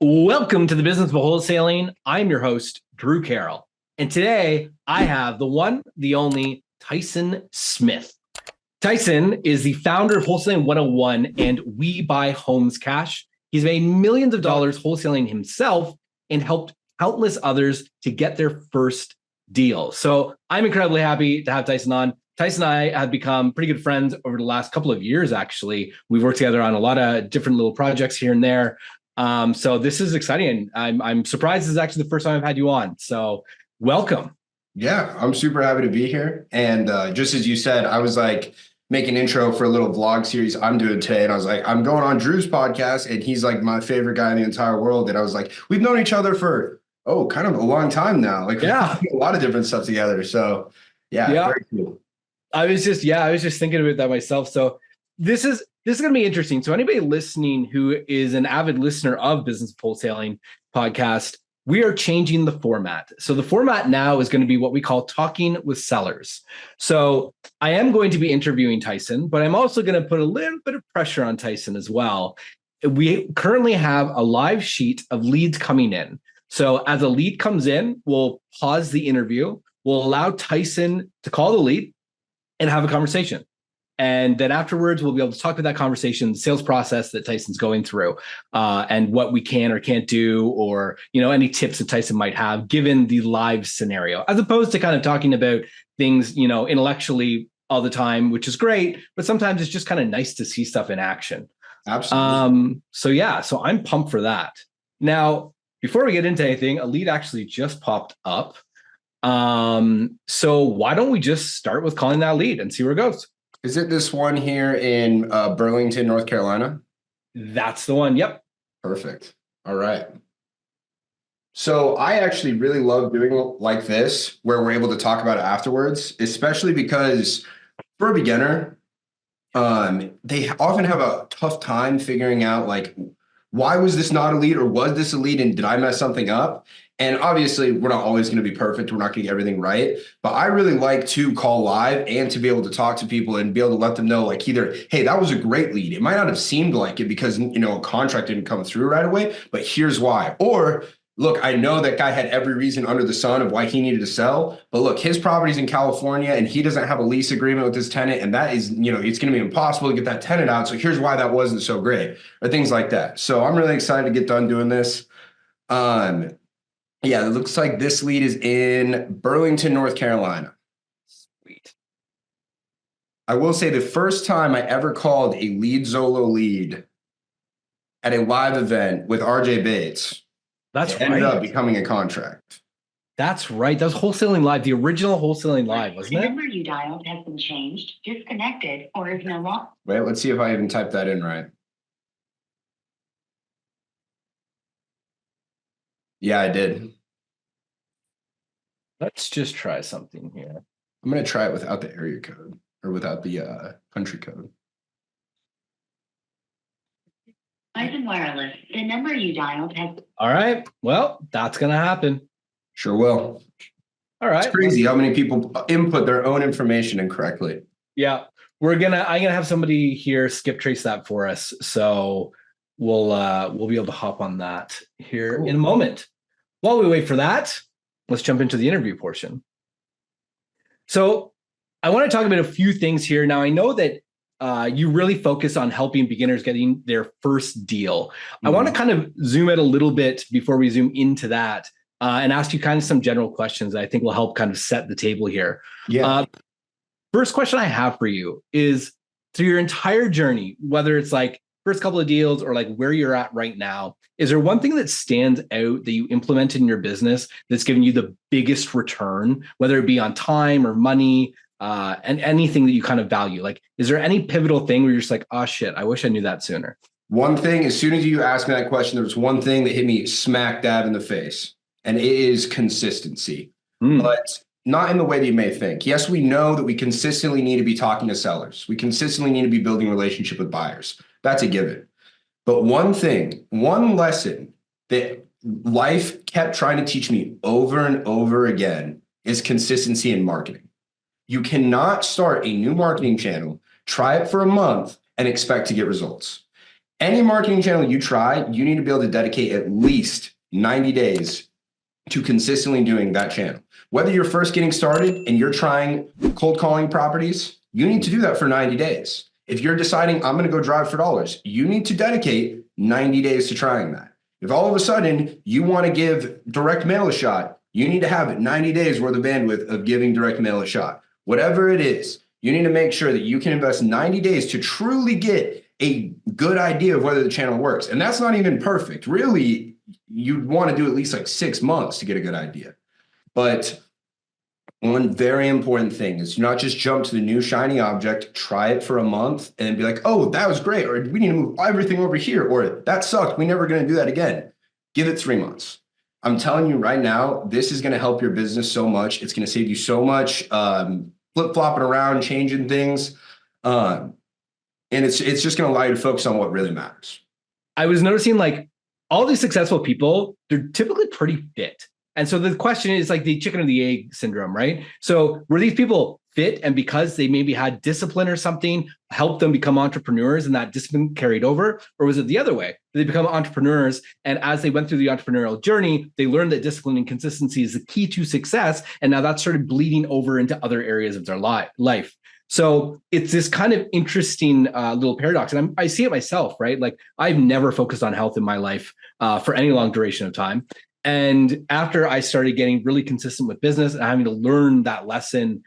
Welcome to the Business of Wholesaling. I'm your host, Drew Carroll. And today I have the one, the only Tyson Smith. Tyson is the founder of Wholesaling 101 and We Buy Homes Cash. He's made millions of dollars wholesaling himself and helped countless others to get their first deal. So I'm incredibly happy to have Tyson on. Tyson and I have become pretty good friends over the last couple of years, actually. We've worked together on a lot of different little projects here and there. So this is exciting. I'm surprised this is actually the first time I've had you on. So welcome. Yeah, I'm super happy to be here. And just as you said, I was like making an intro for a little vlog series I'm doing today. And I was like, I'm going on Drew's podcast and he's like my favorite guy in the entire world. And I was like, we've known each other for, kind of a long time now. Like yeah, a lot of different stuff together. So yeah. Very cool. I was just thinking about that myself. So this is going to be interesting. So anybody listening who is an avid listener of Business of Wholesaling podcast, we are changing the format. So the format now is going to be what we call talking with sellers. So I am going to be interviewing Tyson, but I'm also going to put a little bit of pressure on Tyson as well. We currently have a live sheet of leads coming in. So as a lead comes in, we'll pause the interview. We'll allow Tyson to call the lead and have a conversation. And then afterwards, we'll be able to talk about that conversation, the sales process that Tyson's going through, and what we can or can't do, or any tips that Tyson might have given the live scenario, as opposed to kind of talking about things, intellectually all the time, which is great, but sometimes it's just kind of nice to see stuff in action. Absolutely. So I'm pumped for that. Now, before we get into anything, a lead actually just popped up. So why don't we just start with calling that lead and see where it goes? Is it this one here in Burlington, North Carolina? That's the one. Yep. Perfect. All right. So I actually really love doing like this, where we're able to talk about it afterwards, especially because for a beginner, they often have a tough time figuring out like, why was this not a lead, or was this a lead and did I mess something up? And obviously, we're not always going to be perfect. We're not going to get everything right. But I really like to call live and to be able to talk to people and be able to let them know, like, either, hey, that was a great lead. It might not have seemed like it because, a contract didn't come through right away, but here's why. Or, look, I know that guy had every reason under the sun of why he needed to sell. But look, his property's in California and he doesn't have a lease agreement with his tenant. And that is, it's going to be impossible to get that tenant out. So here's why that wasn't so great, or things like that. So I'm really excited to get done doing this. Yeah, it looks like this lead is in Burlington, North Carolina. Sweet. I will say the first time I ever called a Leadzolo lead at a live event with RJ Bates, That's right. Ended up becoming a contract. That's right. That was Wholesaling Live, the original Wholesaling Live, wasn't it? The number you dialed has been changed, disconnected, or is no longer. Wait, let's see if I even typed that in right. Yeah, I did. Let's just try something here. I'm going to try it without the area code, or without the country code. Tyson Wireless, the number you dialed has. All right. Well, that's going to happen. Sure will. All right. It's crazy how many people input their own information incorrectly. Yeah. I'm going to have somebody here skip trace that for us. So we'll be able to hop on that here in a moment. While we wait for that, let's jump into the interview portion. So I want to talk about a few things here. Now, I know that you really focus on helping beginners getting their first deal. Mm-hmm. I want to kind of zoom out a little bit before we zoom into that and ask you kind of some general questions that I think will help kind of set the table here. Yeah. First question I have for you is, through your entire journey, whether it's like first couple of deals or like where you're at right now, is there one thing that stands out that you implemented in your business that's given you the biggest return, whether it be on time or money, and anything that you kind of value? Like, is there any pivotal thing where you're just like, oh shit, I wish I knew that sooner? One thing, as soon as you asked me that question, there was one thing that hit me smack dab in the face, and it is consistency. But not in the way that you may think. Yes, we know that we consistently need to be talking to sellers. We consistently need to be building a relationship with buyers. That's a given. But one thing, one lesson that life kept trying to teach me over and over again is consistency in marketing. You cannot start a new marketing channel, try it for a month, and expect to get results. Any marketing channel you try, you need to be able to dedicate at least 90 days to consistently doing that channel. Whether you're first getting started and you're trying cold calling properties, you need to do that for 90 days. If you're deciding I'm going to go drive for dollars, you need to dedicate 90 days to trying that. If all of a sudden you want to give direct mail a shot, you need to have 90 days worth of bandwidth of giving direct mail a shot. Whatever it is, you need to make sure that you can invest 90 days to truly get a good idea of whether the channel works. And that's not even perfect. Really, you'd want to do at least like 6 months to get a good idea. But one very important thing is not just jump to the new shiny object, try it for a month and be like, oh, that was great. Or we need to move everything over here. Or that sucked. We're never going to do that again. Give it 3 months. I'm telling you right now, this is going to help your business so much. It's going to save you so much flip-flopping around, changing things. And it's just going to allow you to focus on what really matters. I was noticing like all these successful people, they're typically pretty fit. And so the question is like the chicken or the egg syndrome, right? So were these people fit, and because they maybe had discipline or something helped them become entrepreneurs and that discipline carried over? Or was it the other way? Did they become entrepreneurs, and as they went through the entrepreneurial journey, they learned that discipline and consistency is the key to success, and now that started bleeding over into other areas of their life? So it's this kind of interesting little paradox. And I see it myself, right? Like I've never focused on health in my life for any long duration of time. And after I started getting really consistent with business and having to learn that lesson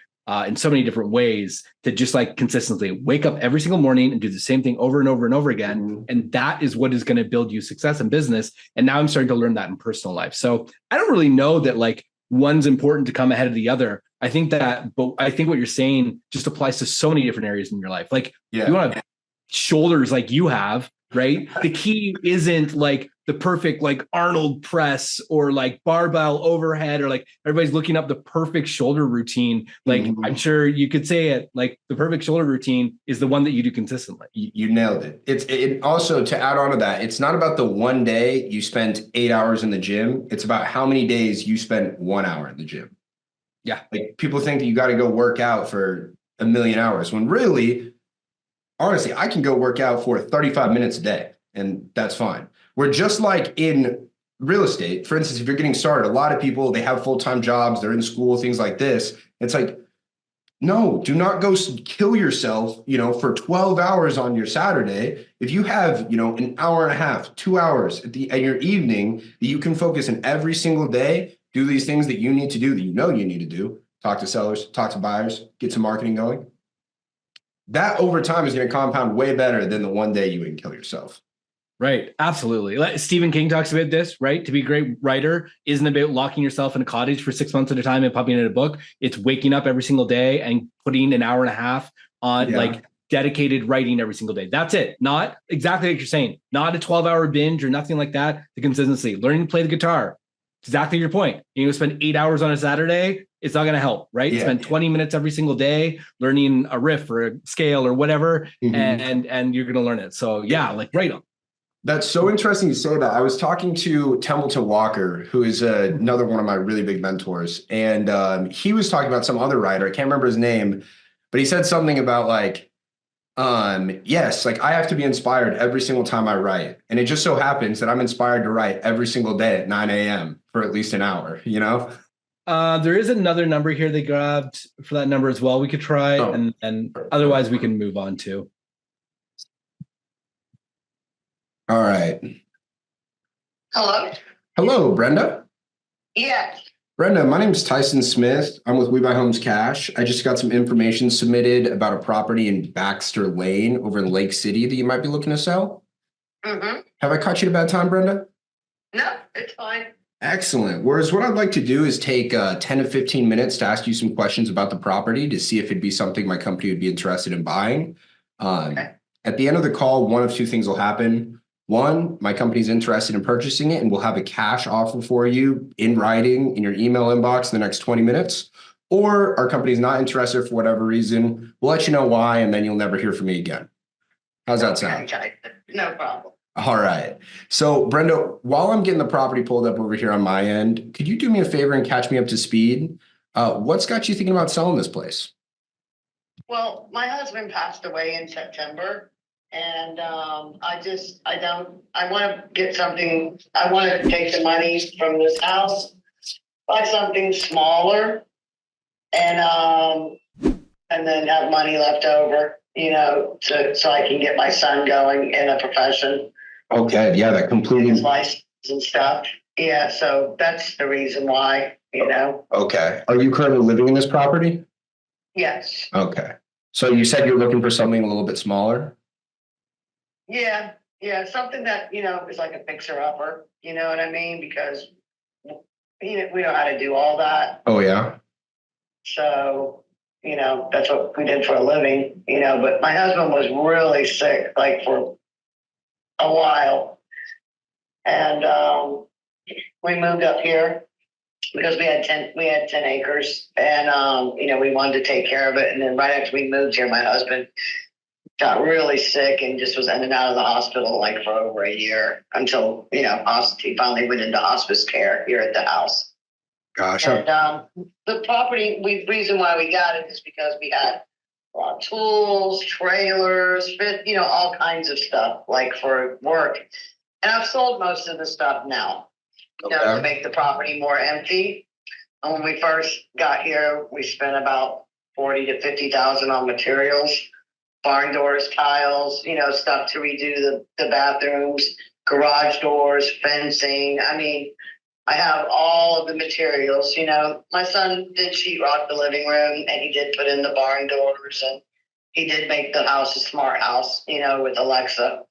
in so many different ways, to just like consistently wake up every single morning and do the same thing over and over and over again. Mm-hmm. And that is what is going to build you success in business. And now I'm starting to learn that in personal life. So I don't really know that like one's important to come ahead of the other. I think what you're saying just applies to so many different areas in your life. Like you want to have shoulders like you have, right? The key isn't like the perfect like Arnold press or like barbell overhead, or like everybody's looking up the perfect shoulder routine. Like I'm sure you could say it, like the perfect shoulder routine is the one that you do consistently. You nailed it. It also, to add on to that, it's not about the one day you spent 8 hours in the gym. It's about how many days you spent 1 hour in the gym. Yeah. Like people think that you got to go work out for 1 million hours, when really, honestly, I can go work out for 35 minutes a day and that's fine. We're just like in real estate. For instance, if you're getting started, a lot of people, they have full-time jobs, they're in school, things like this. It's like, no, do not go kill yourself, for 12 hours on your Saturday. If you have, an hour and a half, 2 hours at your evening that you can focus on every single day, do these things that you need to do, that you need to do, talk to sellers, talk to buyers, get some marketing going. That over time is going to compound way better than the one day you would kill yourself. Right. Absolutely. Like Stephen King talks about this, right? To be a great writer isn't about locking yourself in a cottage for 6 months at a time and pumping out a book. It's waking up every single day and putting an hour and a half on like dedicated writing every single day. That's it. Not exactly what you're saying. Not a 12-hour binge or nothing like that. The consistency, learning to play the guitar. Exactly your point. You spend 8 hours on a Saturday. It's not going to help, right? Spend 20 minutes every single day learning a riff or a scale or whatever, and you're going to learn it. So like right on. That's so interesting you say that. I was talking to Templeton Walker, who is another one of my really big mentors. And he was talking about some other writer. I can't remember his name, but he said something about like, like I have to be inspired every single time I write. And it just so happens that I'm inspired to write every single day at 9 a.m. for at least an hour, There is another number here they grabbed for that number as well. We could try, and otherwise we can move on to. All right. Hello? Hello, Brenda. Yes. Brenda, my name is Tyson Smith. I'm with We Buy Homes Cash. I just got some information submitted about a property in Baxter Lane over in Lake City that you might be looking to sell. Mm-hmm. Have I caught you at a bad time, Brenda? No, it's fine. Excellent. Whereas what I'd like to do is take 10 to 15 minutes to ask you some questions about the property to see if it'd be something my company would be interested in buying. Okay. At the end of the call, one of two things will happen. One, my company's interested in purchasing it and we'll have a cash offer for you in writing in your email inbox in the next 20 minutes. Or our company's not interested for whatever reason. We'll let you know why, and then you'll never hear from me again. How's that sound? No problem. All right. So Brenda, while I'm getting the property pulled up over here on my end, could you do me a favor and catch me up to speed? What's got you thinking about selling this place? Well, my husband passed away in September, And I want to get something, I want to take the money from this house, buy something smaller, and then have money left over, so I can get my son going in a profession, Okay. Yeah, that his completely. license and stuff. Yeah, so that's the reason why, Okay. Are you currently living in this property? yes. Okay. So you said you're looking for something a little bit smaller? Yeah, yeah, something that, is like a fixer-upper, you know what I mean? Because we know how to do all that. Oh, yeah. So, that's what we did for a living, but my husband was really sick, like for a while. And we moved up here because we had 10 acres and, we wanted to take care of it. And then right after we moved here, my husband got really sick and just was in and out of the hospital like for over a year until, he finally went into hospice care here at the house. Gosh. And the property, reason why we got it is because we had a lot of tools, trailers, all kinds of stuff like for work. And I've sold most of the stuff now, to make the property more empty. And when we first got here, we spent about 40 to 50,000 on materials, barn doors, tiles, stuff to redo the bathrooms, garage doors, fencing. I mean, I have all of the materials, My son did sheetrock the living room and he did put in the barn doors and he did make the house a smart house, with Alexa.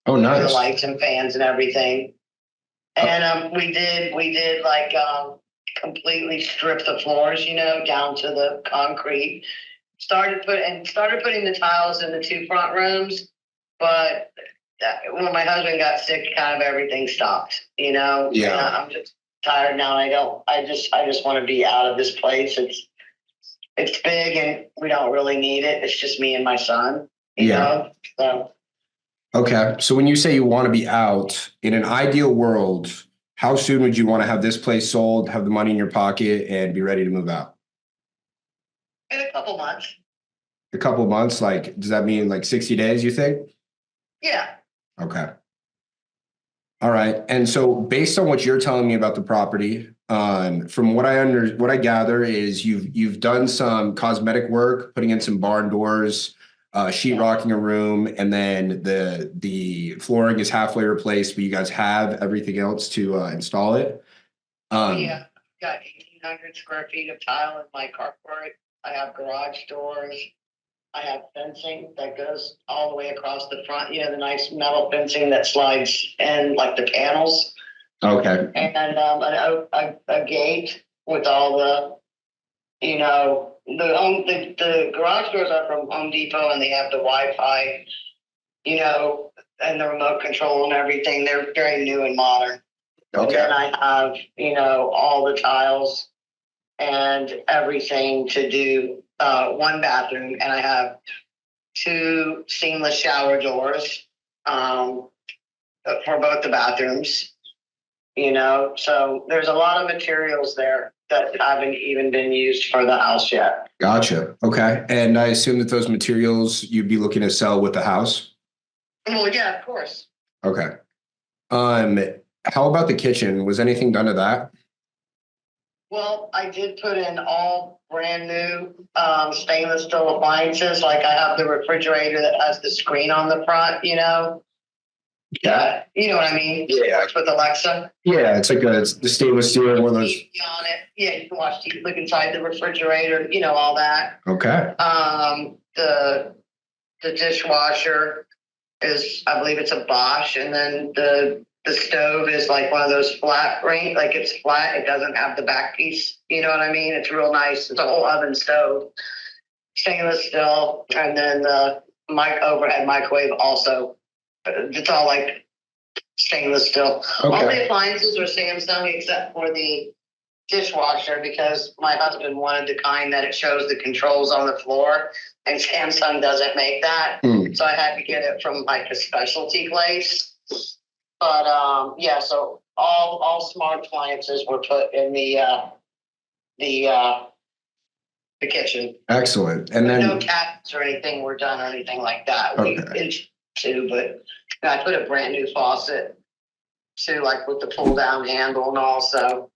Oh, nice. The lights and fans and everything. And we did like completely strip the floors, down to the concrete. Started putting the tiles in the 2 front rooms, but when my husband got sick, kind of everything stopped, Yeah. And I'm just tired now. I just want to be out of this place. It's big and we don't really need it. It's just me and my son, you know? So. Okay. So when you say you want to be out, in an ideal world, how soon would you want to have this place sold, have the money in your pocket, and be ready to move out? In a couple months. A couple months? Like, does that mean like 60 days, you think? Yeah. Okay. All right. And so based on what you're telling me about the property, from what I gather is you've done some cosmetic work, putting in some barn doors, sheetrocking a room, and then the flooring is halfway replaced, but you guys have everything else to install it. Yeah, got 1,800 square feet of tile in my carport. I have garage doors. I have fencing that goes all the way across the front. The nice metal fencing that slides in like the panels. Okay. And a gate with all the, the garage doors are from Home Depot and they have the Wi-Fi, and the remote control and everything. They're very new and modern. Okay. And then I have, all the tiles and everything to do 1 bathroom, and I have 2 seamless shower doors for both the bathrooms. So there's a lot of materials there that haven't even been used for the house yet. Gotcha. Okay. And I assume that those materials you'd be looking to sell with the house? Well, yeah, of course. Okay. How about the kitchen? Was anything done to that? Well, I did put in all brand new stainless steel appliances. Like I have the refrigerator that has the screen on the front, Yeah, you know what I mean? Yeah. With Alexa. Yeah, it's the stainless steel, one of those. TV on it. Yeah, you can watch TV, look inside the refrigerator, all that. Okay. The dishwasher is, I believe it's a Bosch, and then the stove is like one of those flat ring, like it's flat. It doesn't have the back piece. You know what I mean? It's real nice. It's a whole oven stove, stainless steel, and then the overhead microwave also. It's all like stainless steel. Okay. All the appliances are Samsung except for the dishwasher because my husband wanted the kind that it shows the controls on the floor, and Samsung doesn't make that. So I had to get it from like a specialty place. But yeah, so all smart appliances were put in the kitchen. Excellent. And then no cabinets or anything were done or anything like that. Okay. too, but I put a brand new faucet too, like with the pull down handle and all. So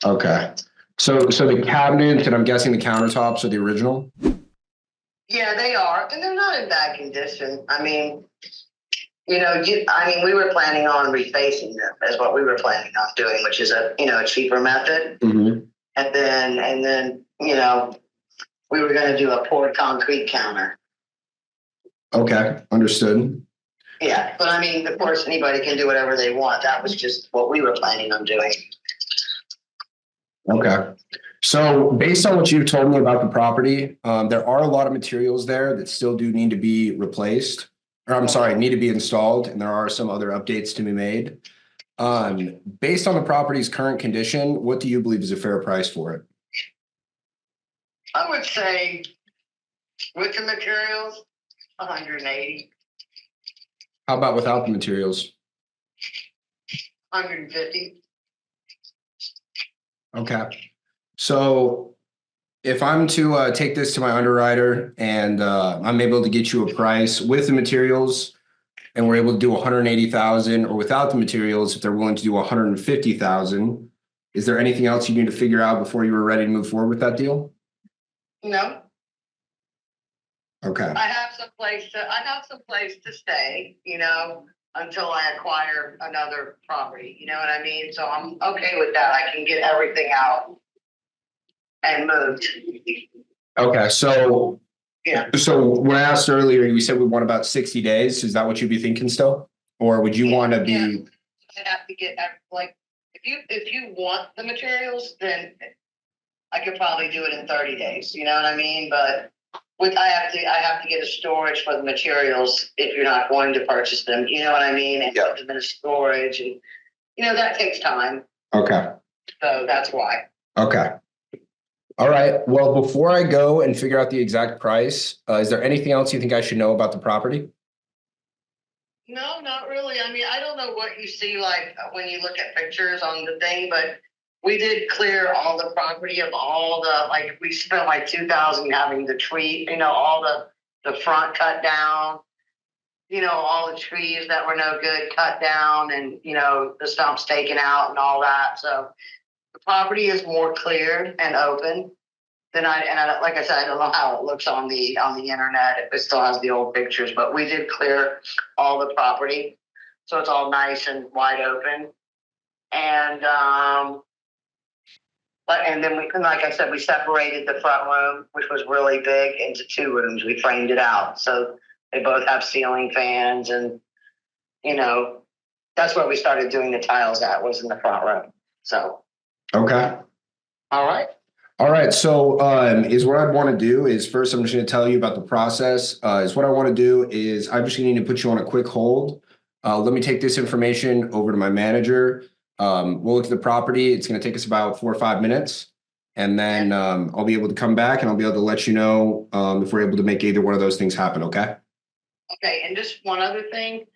Okay. So the cabinets, and I'm guessing the countertops are the original? yeah, they are, and they're not in bad condition. I mean, we were planning on refacing them, is what we were planning on doing, which is a cheaper method. Mm-hmm. And then we were going to do a poured concrete counter. Okay, understood. Yeah, but I mean, of course, anybody can do whatever they want. That was just what we were planning on doing. Okay. So based on what you've told me about the property, there are a lot of materials there that still do need to be replaced, or I'm sorry, need to be installed, and there are some other updates to be made. Based on the property's current condition, what do you believe is a fair price for it? I would say with the materials, 180, How about without the materials? 150. Okay. So if I'm to take this to my underwriter and I'm able to get you a price with the materials, and we're able to do 180,000, or without the materials, if they're willing to do 150,000, is there anything else you need to figure out before you were ready to move forward with that deal? No. Okay. I have some place to stay, until I acquire another property. You know what I mean? So I'm okay with that. I can get everything out and moved. Okay. So, Yeah. So when I asked earlier, you said we want about 60 days. Is that what you'd be thinking still? Or would you want to be? Yeah. I'd have to get if you want the materials, then I could probably do it in 30 days. You know what I mean? But I have to get a storage for the materials if you're not going to purchase them. You know what I mean? And put them in a storage, and that takes time. Okay. So that's why. Okay. All right. Well, before I go and figure out the exact price, is there anything else you think I should know about the property? No, not really. I mean, I don't know what you see like when you look at pictures on the thing, but we did clear all the property of all the, we spent like $2,000 having the tree, all the front cut down, all the trees that were no good cut down, and, the stumps taken out and all that. So the property is more cleared and open than like I said, I don't know how it looks on the internet, if it still has the old pictures, but we did clear all the property. So it's all nice and wide open. And, then like I said, we separated the front room, which was really big, into two rooms. We framed it out. So they both have ceiling fans, and, that's where we started doing the tiles at, was in the front room. So. Okay. All right. All right. So is what I'd want to do is first, I'm just going to tell you about the process. Is what I want to do is I'm just going to need to put you on a quick hold. Let me take this information over to my manager. We'll look at the property. It's going to take us about 4 or 5 minutes. And then I'll be able to come back and I'll be able to let you know if we're able to make either one of those things happen. Okay. Okay. And just one other thing,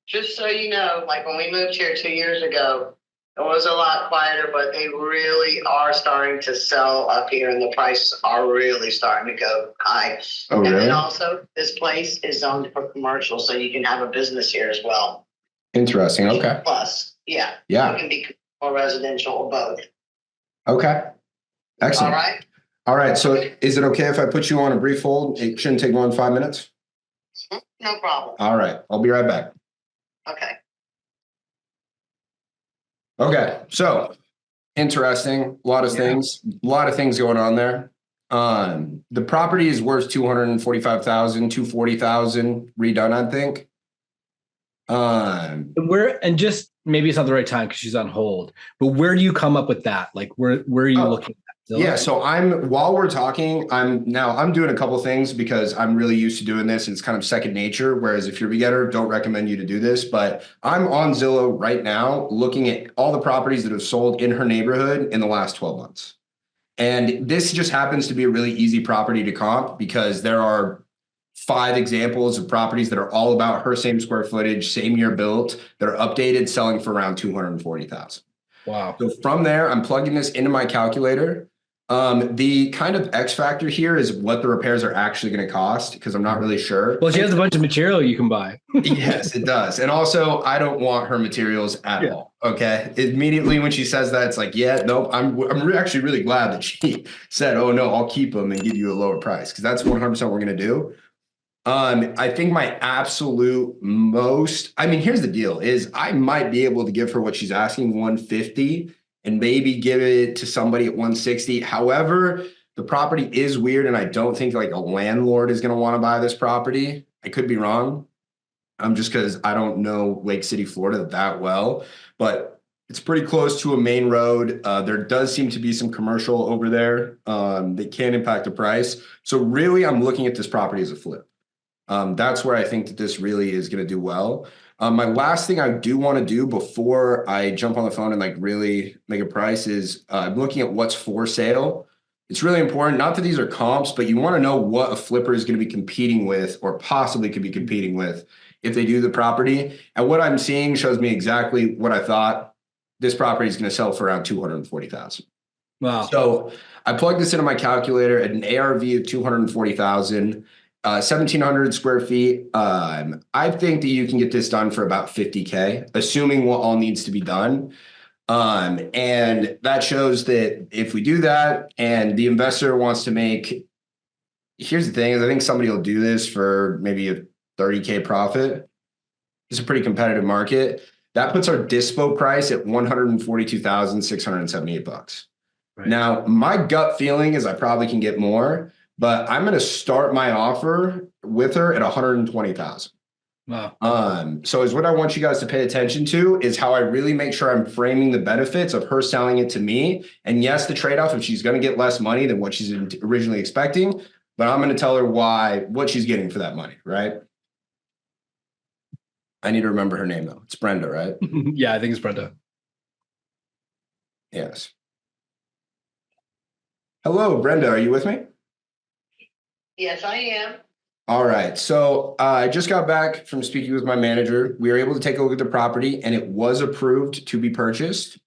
just so you know, like when we moved here 2 years ago, it was a lot quieter, but they really are starting to sell up here, and the prices are really starting to go high. Oh, and really? then also, this place is zoned for commercial, so you can have a business here as well. Interesting. Okay. Plus, yeah. Yeah. It can be more residential or both. Okay. Excellent. All right. All right. So is it okay if I put you on a brief hold? It shouldn't take more than 5 minutes. No problem. All right. I'll be right back. Okay. Okay. So interesting. A lot of things going on there. The property is worth 245,000, 240,000 redone, I think. And just maybe it's not the right time because she's on hold, but where do you come up with that? Like where are you looking at? Yeah, so while we're talking, I'm doing a couple things because I'm really used to doing this, and it's kind of second nature. Whereas if you're a beginner, don't recommend you to do this. But I'm on Zillow right now looking at all the properties that have sold in her neighborhood in the last 12 months. And this just happens to be a really easy property to comp because there are 5 examples of properties that are all about her same square footage, same year built, that are updated, selling for around 240,000. Wow. So from there, I'm plugging this into my calculator. The kind of X factor here is what the repairs are actually going to cost, because I'm not really sure. Well, she has a bunch of material you can buy. Yes, it does. And also, I don't want her materials at all. Okay. Immediately when she says that, it's like, yeah, nope. Actually really glad that she said, oh no, I'll keep them and give you a lower price, because that's 100% what we're going to do. I think my absolute most, I mean, here's the deal is I might be able to give her what she's asking, 150, and maybe give it to somebody at 160. However, the property is weird, and I don't think like a landlord is going to want to buy this property. I could be wrong. Just because I don't know Lake City, Florida that well, but it's pretty close to a main road. There does seem to be some commercial over there that can impact the price. So really, I'm looking at this property as a flip. That's where I think that this really is going to do well. My last thing I do want to do before I jump on the phone and like really make a price is I'm looking at what's for sale. It's really important, not that these are comps, but you want to know what a flipper is going to be competing with or possibly could be competing with if they do the property. And what I'm seeing shows me exactly what I thought. This property is going to sell for around $240,000. Wow. So I plugged this into my calculator at an ARV of 240,000. 1,700 square feet. I think that you can get this done for about 50K, assuming what all needs to be done. And that shows that if we do that and the investor wants to make, here's the thing is I think somebody will do this for maybe a 30K profit. It's a pretty competitive market. That puts our dispo price at $142,678. Right. Now, my gut feeling is I probably can get more, but I'm going to start my offer with her at $120,000. Wow. So is what I want you guys to pay attention to is how I really make sure I'm framing the benefits of her selling it to me. And yes, the trade-off, if she's going to get less money than what she's originally expecting, but I'm going to tell her what she's getting for that money, right? I need to remember her name though. It's Brenda, right? Yeah, I think it's Brenda. Yes. Hello, Brenda. Are you with me? Yes, I am. All right. So I just got back from speaking with my manager. We were able to take a look at the property and it was approved to be purchased.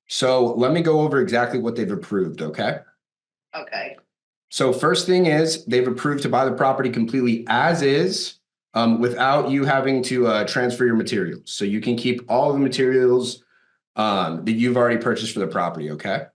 So let me go over exactly what they've approved. Okay. Okay. So first thing is they've approved to buy the property completely as is, without you having to transfer your materials. So you can keep all of the materials that you've already purchased for the property. Okay.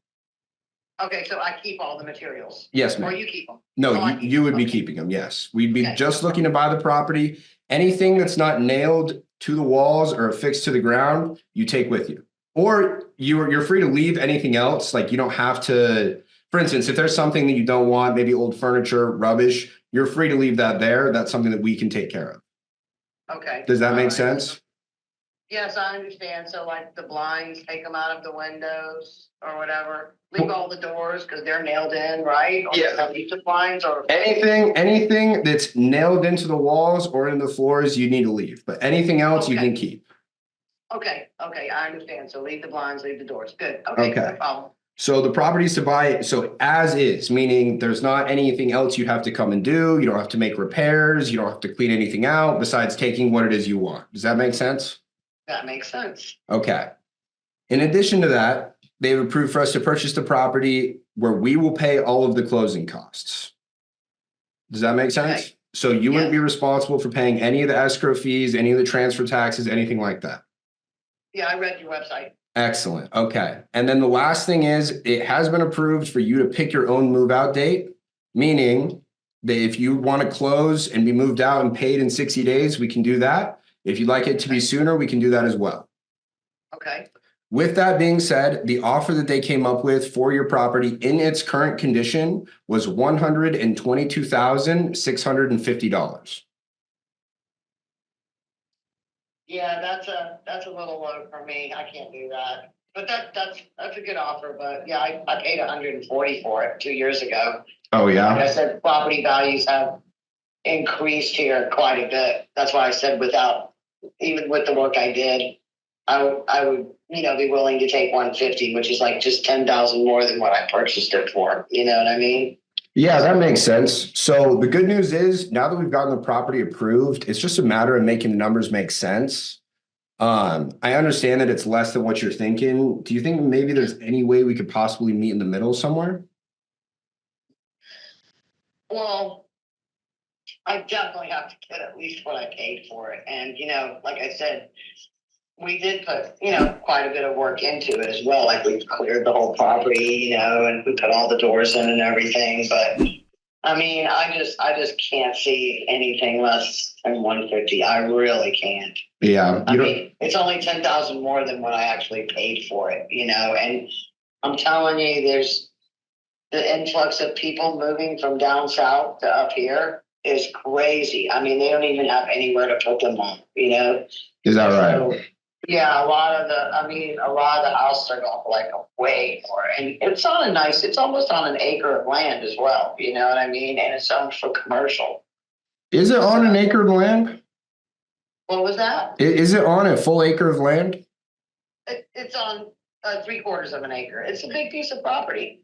Okay, so I keep all the materials. Yes, ma'am. Or you keep them? No, you would be keeping them. Yes. We'd be just looking to buy the property. Anything that's not nailed to the walls or affixed to the ground, you take with you. Or you're free to leave anything else. Like you don't have to, for instance, if there's something that you don't want, maybe old furniture, rubbish, you're free to leave that there. That's something that we can take care of. Okay. Does that make sense? Yes, I understand. So like the blinds, take them out of the windows or whatever. Leave all the doors because they're nailed in, right? Or yeah. Leave the blinds or anything that's nailed into the walls or in the floors, you need to leave. But anything else you can keep. Okay, I understand. So leave the blinds, leave the doors. Good. Okay. No problem. So the properties to buy, so as is, meaning there's not anything else you have to come and do. You don't have to make repairs. You don't have to clean anything out besides taking what it is you want. Does that make sense? That makes sense. Okay. In addition to that, they've approved for us to purchase the property where we will pay all of the closing costs. Does that make sense? Okay. So you wouldn't be responsible for paying any of the escrow fees, any of the transfer taxes, anything like that. Yeah, I read your website. Excellent. Okay. And then the last thing is it has been approved for you to pick your own move out date, meaning that if you want to close and be moved out and paid in 60 days, we can do that. If you'd like it to be sooner, we can do that as well. Okay. With that being said, the offer that they came up with for your property in its current condition was $122,650. Yeah, that's a little low for me. I can't do that. But that's a good offer. But yeah, I paid 140 for it 2 years ago. Oh yeah. Like I said, property values have increased here quite a bit. That's why I said even with the work I did, I would be willing to take 150, which is like just 10,000 more than what I purchased it for. You know what I mean? Yeah, that makes sense. So the good news is now that we've gotten the property approved, it's just a matter of making the numbers make sense. I understand that it's less than what you're thinking. Do you think maybe there's any way we could possibly meet in the middle somewhere? Well, I definitely have to get at least what I paid for it. And, like I said, we did put, quite a bit of work into it as well. Like we cleared the whole property, and we put all the doors in and everything. But I mean, I just can't see anything less than 150. I really can't. Yeah. I mean, it's only 10,000 more than what I actually paid for it, and I'm telling you, there's the influx of people moving from down south to up here is crazy. I mean, they don't even have anywhere to put them on, Is that right? So, yeah, a lot of the houses are going for like a way more. And it's almost on an acre of land as well. You know what I mean? And it's owned for commercial. Is it on an acre of land? What was that? Is it on a full acre of land? It's on 3/4 of an acre. It's a big piece of property.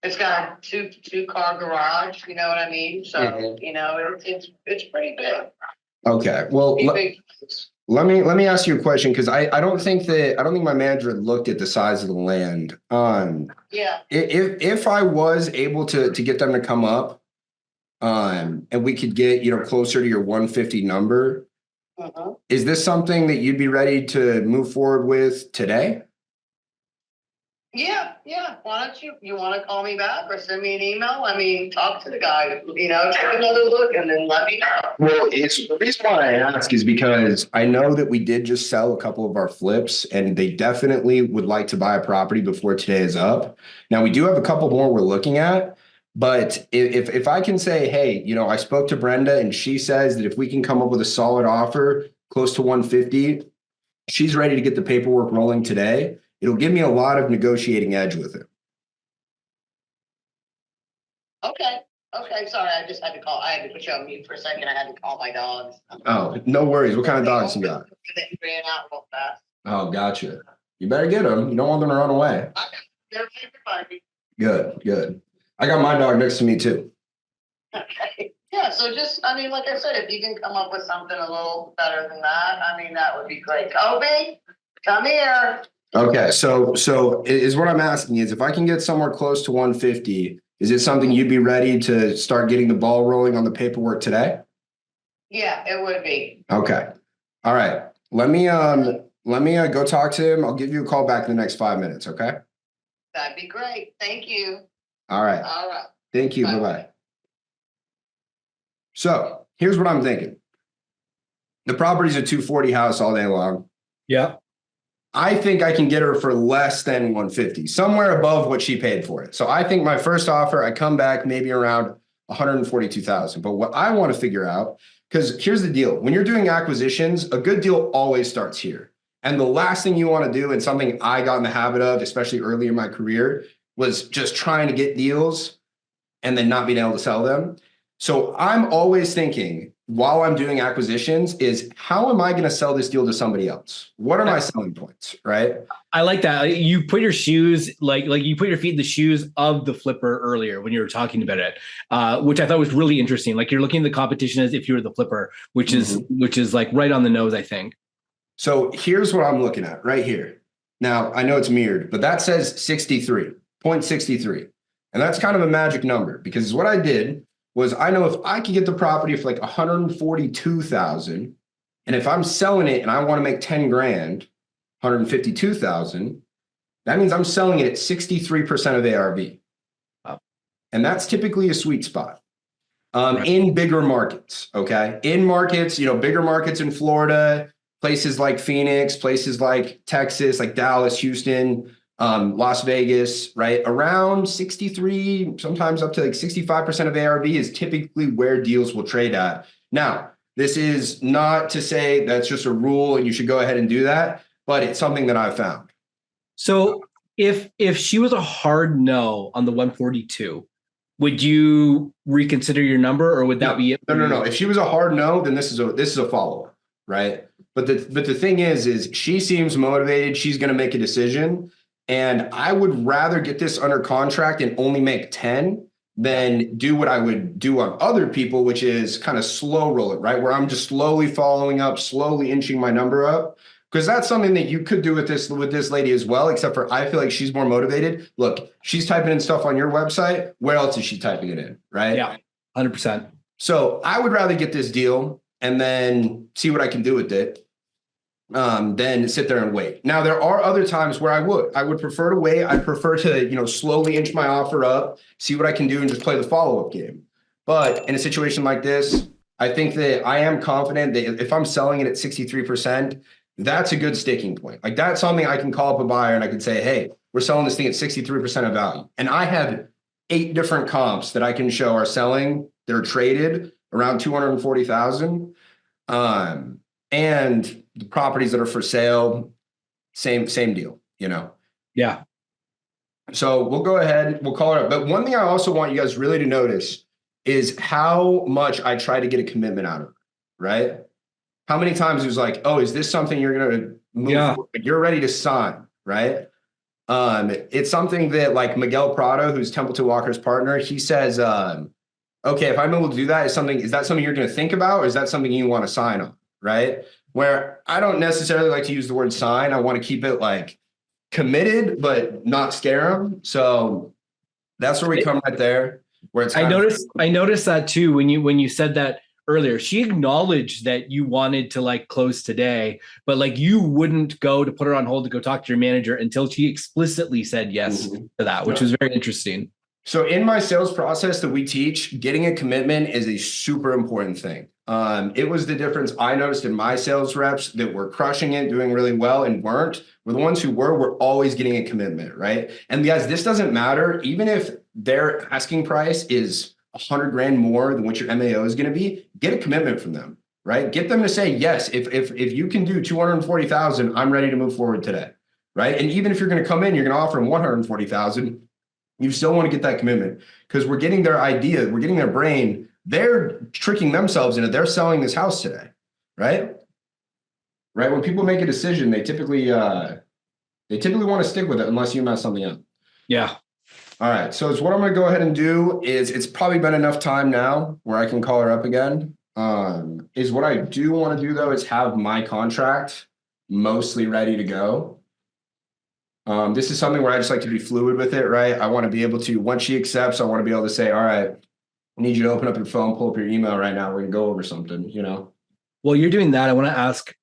It's got a two-car garage, you know what I mean? So, it's pretty big. Okay. Well, let me ask you a question, because I don't think my manager looked at the size of the land. Yeah. If I was able to get them to come up, and we could get, closer to your 150 number, is this something that you'd be ready to move forward with today? Yeah. Why don't you want to call me back or send me an email? I mean, talk to the guy, take another look and then let me know. Well, the reason why I ask is because I know that we did just sell a couple of our flips, and they definitely would like to buy a property before today is up. Now, we do have a couple more we're looking at, but if I can say, hey, I spoke to Brenda and she says that if we can come up with a solid offer close to 150, she's ready to get the paperwork rolling today. It'll give me a lot of negotiating edge with it. Okay. Sorry, I just had to call. I had to put you on mute for a second. I had to call my dogs. Oh, no worries. What kind of dogs you got? They ran out real fast. Oh, gotcha. You better get them. You don't want them to run away. They're everybody. Good. I got my dog next to me too. Okay. Yeah, so like I said, if you can come up with something a little better than that, that would be great. Kobe, come here. Okay, so is what I'm asking is, if I can get somewhere close to 150, is it something you'd be ready to start getting the ball rolling on the paperwork today? Yeah, it would be. Okay. All right. Let me go talk to him. I'll give you a call back in the next 5 minutes, okay? That'd be great. Thank you. All right. Thank you. Bye-bye. So here's what I'm thinking. The property's a 240 house all day long. Yeah. I think I can get her for less than 150, somewhere above what she paid for it. So I think my first offer, I come back maybe around 142,000. But what I want to figure out, because here's the deal. When you're doing acquisitions, a good deal always starts here. And the last thing you want to do, and something I got in the habit of, especially early in my career, was just trying to get deals and then not being able to sell them. So I'm always thinking, while I'm doing acquisitions, is how am I going to sell this deal to somebody else? What are my selling points, right? I like that. You put your shoes, like you put your feet in the shoes of the flipper earlier when you were talking about it, which I thought was really interesting. Like you're looking at the competition as if you were the flipper, which is like right on the nose, I think. So here's what I'm looking at right here. Now, I know it's mirrored, but that says 0.63. And that's kind of a magic number, because what I did was, I know if I could get the property for like 142,000, and if I'm selling it and I want to make 10 grand, 152,000, that means I'm selling it at 63% of ARV. Wow. And that's typically a sweet spot. Right. In bigger markets, okay? In markets, bigger markets in Florida, places like Phoenix, places like Texas, like Dallas, Houston, Las Vegas, right? Around 63, sometimes up to like 65% of ARV is typically where deals will trade at. Now, this is not to say that's just a rule and you should go ahead and do that, but it's something that I've found. So if she was a hard no on the 142, would you reconsider your number, or would that be it? No. If she was a hard no, then this is a follow-up, right? But the thing is she seems motivated. She's going to make a decision. And I would rather get this under contract and only make 10 than do what I would do on other people, which is kind of slow roll it, right? Where I'm just slowly following up, slowly inching my number up. Because that's something that you could do with this lady as well, except for I feel like she's more motivated. Look, she's typing in stuff on your website. Where else is she typing it in? Right. Yeah. 100%. So I would rather get this deal and then see what I can do with it. Than sit there and wait. Now, there are other times where I would prefer to wait. I'd prefer to, slowly inch my offer up, see what I can do and just play the follow-up game. But in a situation like this, I think that I am confident that if I'm selling it at 63%, that's a good sticking point. Like that's something I can call up a buyer and I can say, hey, we're selling this thing at 63% of value. And I have 8 different comps that I can show are selling. They're traded around 240,000. And the properties that are for sale, same deal, Yeah. So we'll go ahead, we'll call it up. But one thing I also want you guys really to notice is how much I try to get a commitment out of it, right? How many times it was like, oh, is this something you're going to move forward? You're ready to sign, right? It's something that like Miguel Prado, who's Templeton Walker's partner, he says, okay, if I'm able to do that, is that something you're going to think about, or is that something you want to sign on, right? Where I don't necessarily like to use the word sign. I want to keep it like committed, but not scare them. So that's where we come right there. Where it's I noticed that too when you said that earlier. She acknowledged that you wanted to like close today, but like you wouldn't go to put her on hold to go talk to your manager until she explicitly said yes to that, which was very interesting. So in my sales process that we teach, getting a commitment is a super important thing. It was the difference I noticed in my sales reps that were crushing it, doing really well, and weren't. Were the ones who were always getting a commitment, right? And guys, this doesn't matter. Even if their asking price is $100,000 more than what your MAO is going to be, get a commitment from them, right? Get them to say, yes, if you can do 240,000, I'm ready to move forward today, right? And even if you're going to come in, you're going to offer them 140,000. You still want to get that commitment because we're getting their idea, we're getting their brain. They're tricking themselves into they're selling this house today, right? Right. When people make a decision, they typically want to stick with it unless you mess something up. Yeah. All right. So what I'm going to go ahead and do is it's probably been enough time now where I can call her up again. Is what I do want to do though is have my contract mostly ready to go. This is something where I just like to be fluid with it, right? I want to be able to, once she accepts, I want to be able to say, all right, I need you to open up your phone, pull up your email right now. We're going to go over something, Well, you're doing that. I want to ask,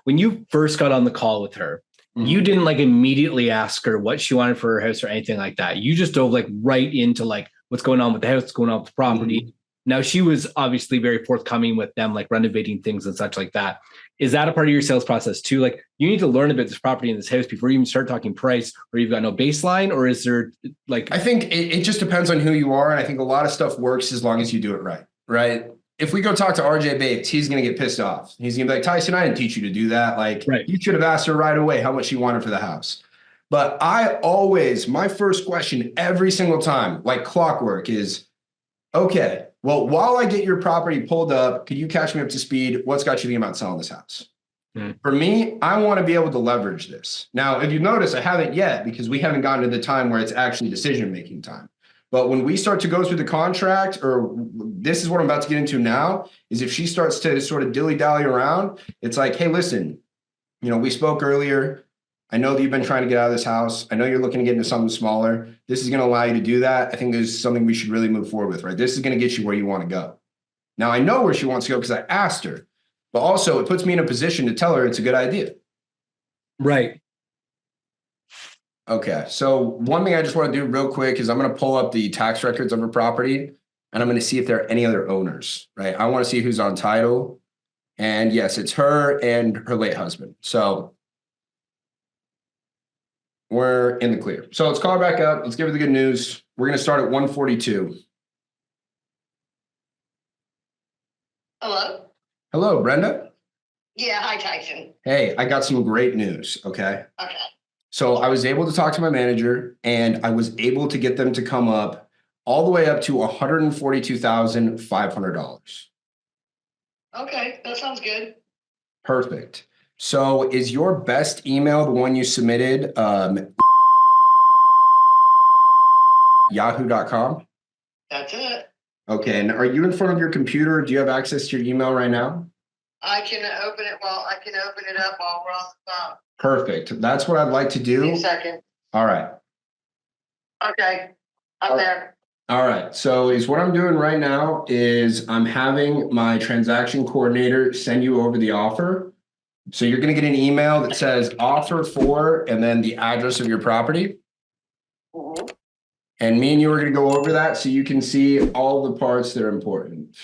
when you first got on the call with her, you didn't like immediately ask her what she wanted for her house or anything like that. You just dove like right into like what's going on with the house, what's going on with the property. Now, she was obviously very forthcoming with them, like renovating things and such like that. Is that a part of your sales process too? Like you need to learn about this property in this house before you even start talking price, or you've got no baseline, or is there like? I think it just depends on who you are. And I think a lot of stuff works as long as you do it right, right? If we go talk to RJ Bates, he's going to get pissed off. He's going to be like, Tyson, I didn't teach you to do that. Like You should have asked her right away how much she wanted for the house. But my first question every single time, like clockwork is, okay, well, while I get your property pulled up, could you catch me up to speed? What's got you thinking about selling this house? For me, I want to be able to leverage this. Now, if you notice, I haven't yet because we haven't gotten to the time where it's actually decision-making time. But when we start to go through the contract, or this is what I'm about to get into now, is if she starts to sort of dilly-dally around, it's like, hey, listen, we spoke earlier. I know that you've been trying to get out of this house. I know you're looking to get into something smaller. This is going to allow you to do that. I think there's something we should really move forward with, right? This is going to get you where you want to go. Now, I know where she wants to go because I asked her, but also it puts me in a position to tell her it's a good idea. Right. Okay. So one thing I just want to do real quick is I'm going to pull up the tax records of her property and I'm going to see if there are any other owners, right? I want to see who's on title. And yes, it's her and her late husband. So we're in the clear. So let's call her back up. Let's give her the good news. We're going to start at 142. Hello? Hello, Brenda. Yeah, hi, Tyson. Hey, I got some great news. Okay. Okay. So I was able to talk to my manager and I was able to get them to come up all the way up to $142,500. Okay, that sounds good. Perfect. So is your best email the one you submitted, yahoo.com? That's it. Okay. And are you in front of your computer? Do you have access to your email right now? I can open it up while we're on the phone. Perfect. That's what I'd like to Give me a do. second. All right. Okay, I'm All there. All right. So is what I'm doing right now is I'm having my transaction coordinator send you over the offer. So you're going to get an email that says offer for, and then the address of your property. Mhm. And me and you are going to go over that so you can see all the parts that are important.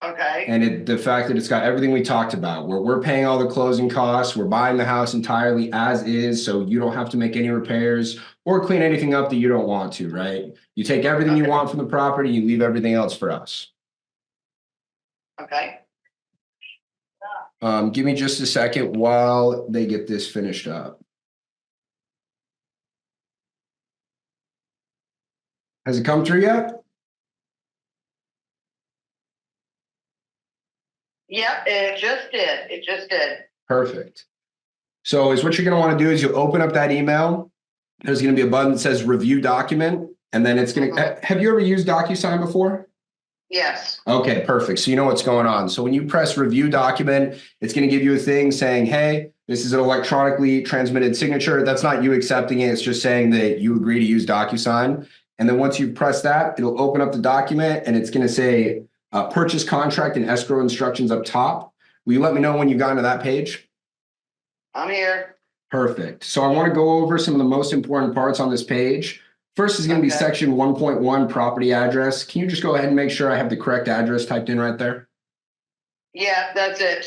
Okay, And the fact that it's got everything we talked about, where we're paying all the closing costs, we're buying the house entirely as is, so you don't have to make any repairs or clean anything up that you don't want to, right? You take everything you want from the property, you leave everything else for us. okay. Give me just a second while they get this finished up. Has it come through yet? Yep, it just did. Perfect. So is what you're going to want to do is you open up that email. There's going to be a button that says review document, and then it's going to, have you ever used DocuSign before? Yes, Okay, perfect. So you know what's going on. So when you press review document, it's going to give you a thing saying, hey, this is an electronically transmitted signature. That's not you accepting it. It's just saying that you agree to use DocuSign. And then once you press that, it'll open up the document and it's going to say purchase contract and escrow instructions up top. Will you let me know when you've gotten to that page? I'm here. Perfect. So I want to go over some of the most important parts on this page. First is going to be section 1.1 property address. Can you just go ahead and make sure I have the correct address typed in right there? Yeah, that's it.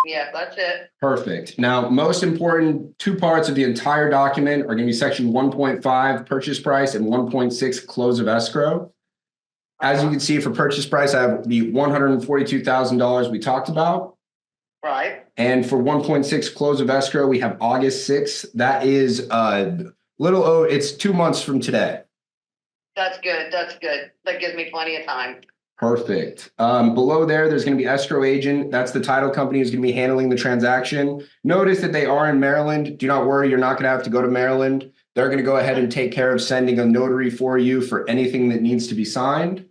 Yeah, that's it. Perfect. Now, most important two parts of the entire document are going to be section 1.5 purchase price and 1.6 close of escrow. As you can see, for purchase price, I have the $142,000 we talked about. Right. And for 1.6 close of escrow, we have August 6th. That is it's 2 months from today. That's good. That's good. That gives me plenty of time. Perfect. Below there's going to be escrow agent. That's the title company who's going to be handling the transaction. Notice that they are in Maryland. Do not worry, you're not going to have to go to Maryland. They're going to go ahead and take care of sending a notary for you for anything that needs to be signed.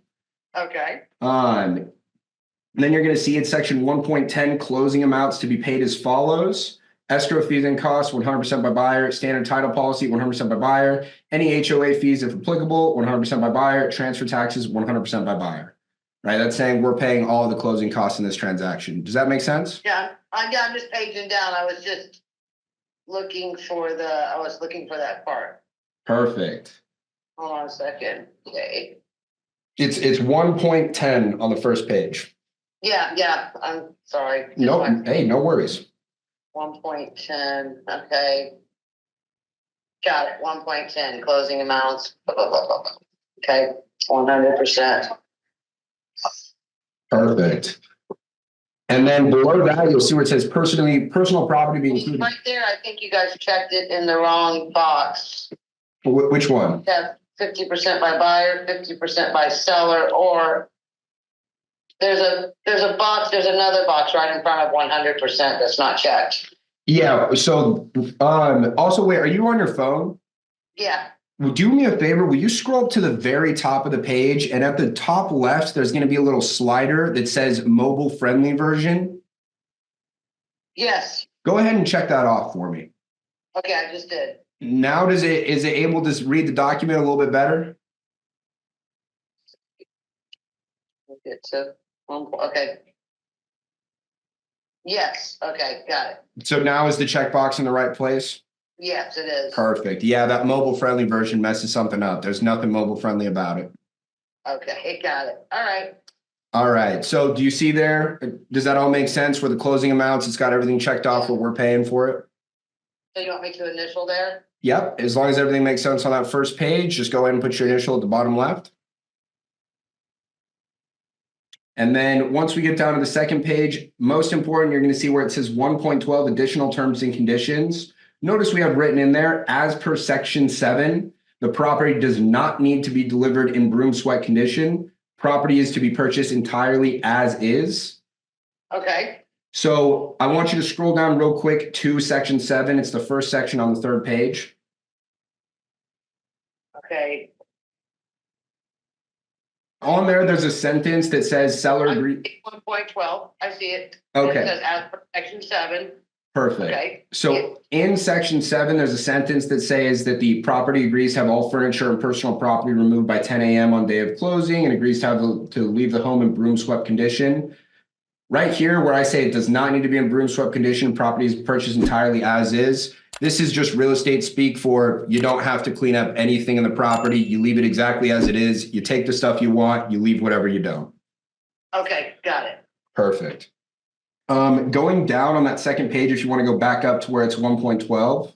Okay. Then you're going to see in section 1.10 closing amounts to be paid as follows. Escrow fees and costs 100% by buyer. Standard title policy 100% by buyer. Any HOA fees if applicable 100% by buyer. Transfer taxes 100% by buyer. Right, that's saying we're paying all of the closing costs in this transaction. Does that make sense? Yeah, I'm just paging down. I was just looking for that part. Perfect. Hold on a second. Okay. It's 1.10 on the first page. Yeah. I'm sorry. Hey, no worries. 1.10. Okay. Got it. 1.10 closing amounts. Okay. 100%. Perfect. And then below that, you'll see where it says personal property being included. Right there, I think you guys checked it in the wrong box. Which one? Yeah, 50% by buyer, 50% by seller, or there's another box right in front of 100% that's not checked. Yeah. So also, wait, are you on your phone? Yeah. Do me a favor. Will you scroll up to the very top of the page, and at the top left, there's going to be a little slider that says mobile friendly version. Yes. Go ahead and check that off for me. Okay, I just did. Now, is it able to read the document a little bit better? Okay. Yes. Okay, got it. So now is the checkbox in the right place? Yes, it is. Perfect. Yeah, that mobile friendly version messes something up. There's nothing mobile friendly about it. Okay, got it. All right. All right. So do you see there? Does that all make sense for the closing amounts? It's got everything checked off what we're paying for it. So you want me to initial there? Yep. As long as everything makes sense on that first page, just go ahead and put your initial at the bottom left. And then once we get down to the second page, most important, you're going to see where it says 1.12 additional terms and conditions. Notice we have written in there, as per section 7, the property does not need to be delivered in broom sweat condition. Property is to be purchased entirely as is. Okay. So I want you to scroll down real quick to section 7. It's the first section on the third page. Okay. On there, there's a sentence that says seller agree. 1.12, I see it. Okay. It says as per section 7. Perfect. Okay. So in section 7, there's a sentence that says that the property agrees to have all furniture and personal property removed by 10 a.m. on day of closing and agrees to leave the home in broom swept condition. Right here, where I say it does not need to be in broom swept condition, property is purchased entirely as is. This is just real estate speak for you don't have to clean up anything in the property. You leave it exactly as it is. You take the stuff you want, you leave whatever you don't. Okay, got it. Perfect. Going down on that second page, if you want to go back up to where it's 1.12.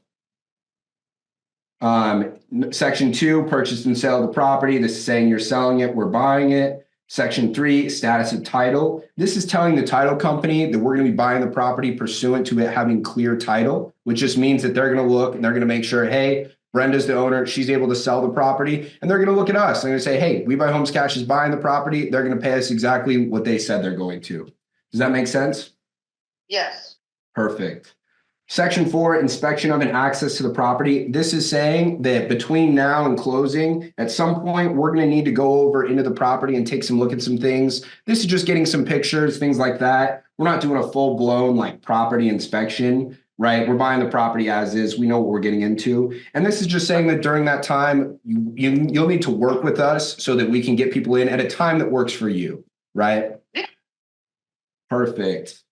Section 2, purchase and sale of the property. This is saying you're selling it, we're buying it. Section 3, status of title. This is telling the title company that we're going to be buying the property pursuant to it having clear title, which just means that they're going to look and they're going to make sure, hey, Brenda's the owner, she's able to sell the property, and they're going to look at us. They're going to say, hey, We Buy Homes Cash is buying the property. They're going to pay us exactly what they said they're going to. Does that make sense? Yes. Perfect. Section 4, inspection of and access to the property. This is saying that between now and closing, at some point, we're going to need to go over into the property and take some look at some things. This is just getting some pictures, things like that. We're not doing a full blown like property inspection, right? We're buying the property as is. We know what we're getting into. And this is just saying that during that time, you'll need to work with us so that we can get people in at a time that works for you, right? Yeah. Perfect.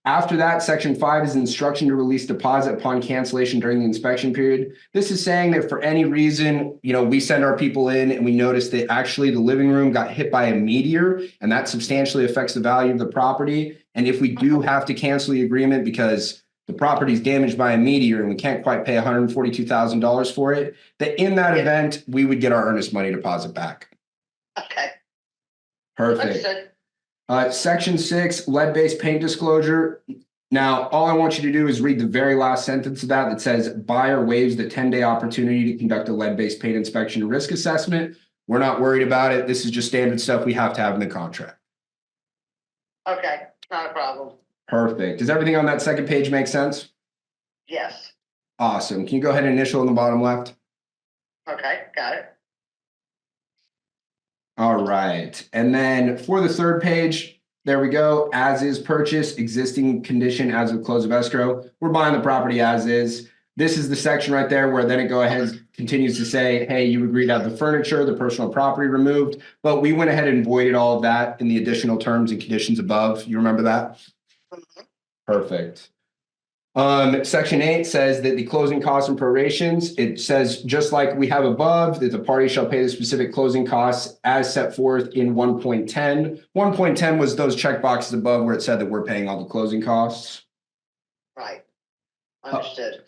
After that, section 5 is instruction to release deposit upon cancellation during the inspection period. This is saying that for any reason, we send our people in and we notice that actually the living room got hit by a meteor and that substantially affects the value of the property. And if we do have to cancel the agreement because the property is damaged by a meteor and we can't quite pay $142,000 for it, that in that event, we would get our earnest money deposit back. Okay. Perfect. Understood. Section 6, lead-based paint disclosure. Now, all I want you to do is read the very last sentence of that says buyer waives the 10-day opportunity to conduct a lead-based paint inspection and risk assessment. We're not worried about it. This is just standard stuff we have to have in the contract. Okay, not a problem. Perfect. Does everything on that second page make sense? Yes. Awesome. Can you go ahead and initial in the bottom left? Okay, got it. All right. And then for the third page, there we go. As is purchase, existing condition as of close of escrow. We're buying the property as is. This is the section right there where then it go ahead continues to say, hey, you agreed to have the furniture, the personal property removed, but we went ahead and voided all of that in the additional terms and conditions above. You remember that? Mhm. Perfect. Section 8 says that the closing costs and prorations, it says just like we have above, that the party shall pay the specific closing costs as set forth in 1.10. 1.10 was those check boxes above where it said that we're paying all the closing costs. Right. Understood.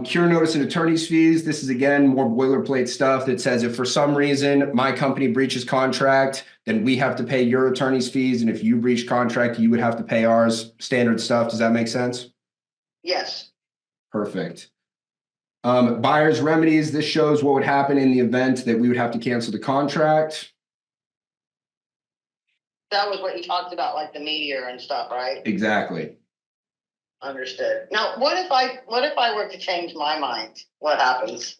Cure notice and attorney's fees. This is again more boilerplate stuff that says if for some reason my company breaches contract, then we have to pay your attorney's fees. And if you breach contract, you would have to pay ours. Standard stuff. Does that make sense? Yes. Perfect. Buyer's remedies. This shows what would happen in the event that we would have to cancel the contract. That was what you talked about, like the meteor and stuff, right? Exactly. Understood. Now, what if I were to change my mind? What happens?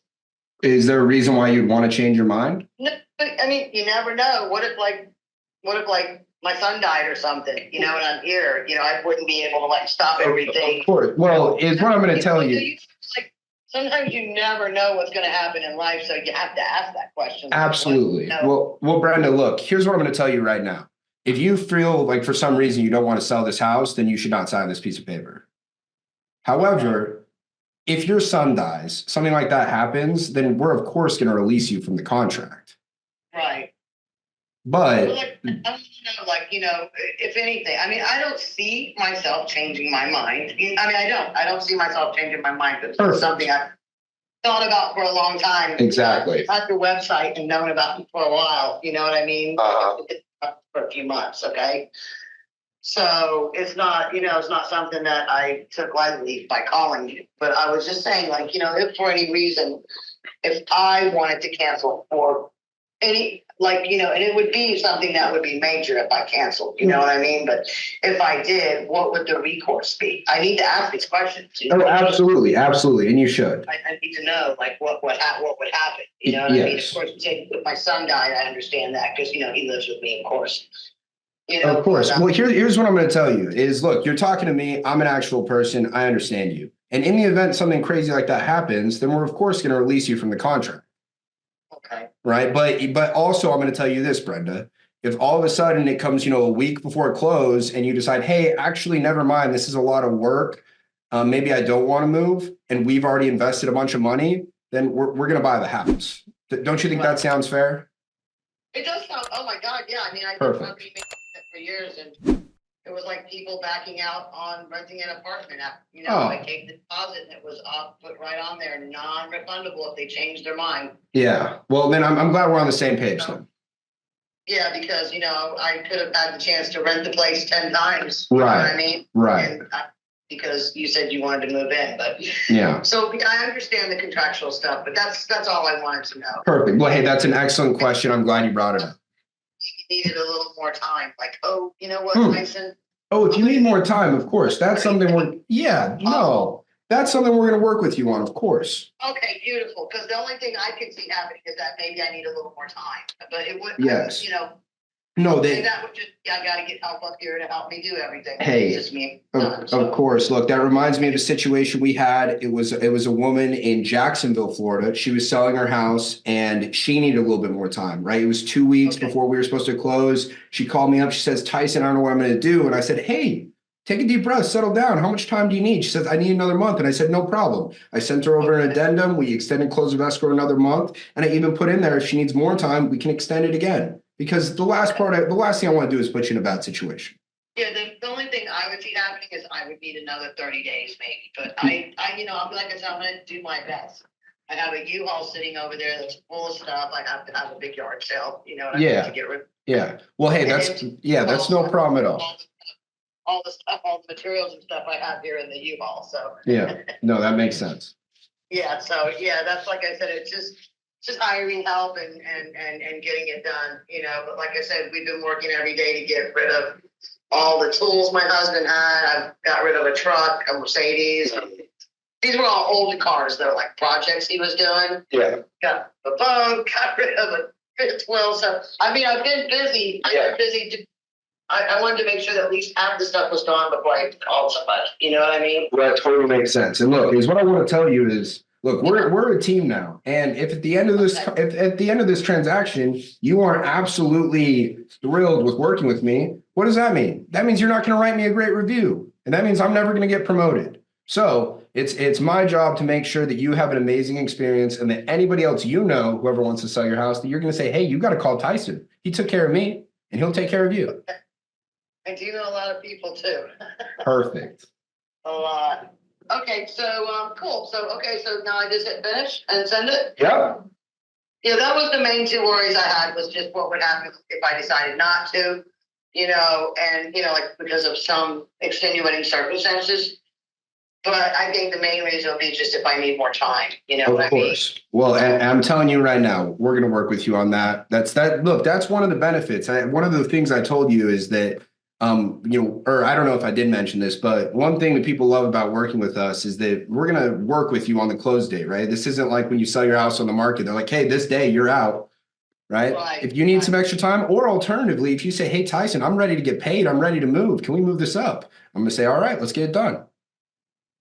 Is there a reason why you'd want to change your mind? No, I mean, you never know. What if my son died or something, and I'm here, I wouldn't be able to like stop everything. Of course. Well, is what I'm going to tell you. Like sometimes you never know what's going to happen in life, so you have to ask that question. Absolutely. Well, Brenda, look, here's what I'm going to tell you right now. If you feel like for some reason you don't want to sell this house, then you should not sign this piece of paper. However, if your son dies, something like that happens, then we're of course going to release you from the contract. Right. But if anything, I mean, I don't see myself changing my mind. I mean, I don't see myself changing my mind. It's something I've thought about for a long time. Exactly. I've had your website and known about it for a while. You know what I mean? For a few months. Okay. So it's not something that I took lightly by calling you, but I was just saying, if for any reason, if I wanted to cancel for any, like, you know, and it would be something that would be major if I canceled, you know what I mean? But if I did, what would the recourse be? I need to ask these questions. You know? Oh, absolutely. Absolutely. And you should. I need to know, like, what would happen? You know what I mean? Of Yes. course, say if my son died, I understand that because, you know, he lives with me, of course. You know, Of course. Well, here's what I'm going to tell you is, look, you're talking to me. I'm an actual person. I understand you. And in the event something crazy like that happens, then we're of course going to release you from the contract. Okay. Right. But also I'm going to tell you this, Brenda, if all of a sudden it comes, a week before close and you decide, hey, actually, never mind, this is a lot of work. Maybe I don't want to move and we've already invested a bunch of money, then we're going to buy the house. Don't you think that sounds fair? It does sound, oh my God, yeah. I mean, I Perfect. did company for years and it was like people backing out on renting an apartment. I gave the deposit and it was put right on there, non-refundable if they changed their mind. Yeah. Well, then I'm glad we're on the same page then. Yeah, because, I could have had the chance to rent the place 10 times. Right. You know what I mean? Right. And because you said you wanted to move in, but yeah. So I understand the contractual stuff, but that's all I wanted to know. Perfect. Well, hey, that's an excellent question. I'm glad you brought it up. You needed a little more time. Like, oh, you know what, Tyson? Oh, if you need more time, of course. That's something that's something we're going to work with you on, of course. Okay, beautiful. Because the only thing I could see happening is that maybe I need a little more time. But it would, yes. No, that would just, I got to get help up here to help me do everything. Hey, it's just me. Of course. Look, that reminds me of a situation we had. It was a woman in Jacksonville, Florida. She was selling her house and she needed a little bit more time, right? It was 2 weeks before we were supposed to close. She called me up. She says, Tyson, I don't know what I'm going to do. And I said, hey, take a deep breath, settle down. How much time do you need? She says, I need another month. And I said, no problem. I sent her over an addendum. We extended close of escrow another month. And I even put in there, if she needs more time, we can extend it again. Because the last thing I want to do is put you in a bad situation. Yeah, the only thing I would see happening is I would need another 30 days maybe. But I'm like I said, I'm going to do my best. I have a U-Haul sitting over there that's full of stuff. I have to have a big yard sale, to get rid of. Yeah. Well, hey, that's no problem at all. All the stuff, all the materials and stuff I have here in the U-Haul. So yeah, no, that makes sense. Yeah. So yeah, that's like I said, it's just hiring help and getting it done, but like I said, we've been working every day to get rid of all the tools my husband had. I've got rid of a truck, a Mercedes. These were all old cars. They're like projects he was doing. Yeah. Got a boat, got rid of a fifth wheel. So, I mean, I've been busy. I wanted to make sure that at least half the stuff was gone before I called somebody. You know what I mean? Well, that totally makes sense. And look, what I want to tell you is, look, we're a team now, and if at the end of this transaction you aren't absolutely thrilled with working with me, what does that mean? That means you're not going to write me a great review, and that means I'm never going to get promoted. So it's my job to make sure that you have an amazing experience, and that anybody else whoever wants to sell your house, that you're going to say, hey, you got to call Tyson. He took care of me, and he'll take care of you. I do know a lot of people too. Perfect. A lot. Okay, so cool. So now I just hit finish and send it? Yep. Yeah, that was the main two worries I had, was just what would happen if I decided not to, like because of some extenuating circumstances. But I think the main reason would be just if I need more time, Of course. Well, and I'm telling you right now, we're going to work with you on that. Look, that's one of the benefits. One of the things I told you is that or I don't know if I did mention this, but one thing that people love about working with us is that we're going to work with you on the close date, right? This isn't like when you sell your house on the market. They're like, hey, this day you're out, right? If you need some extra time, or alternatively, if you say, hey, Tyson, I'm ready to get paid. I'm ready to move. Can we move this up? I'm going to say, all right, let's get it done.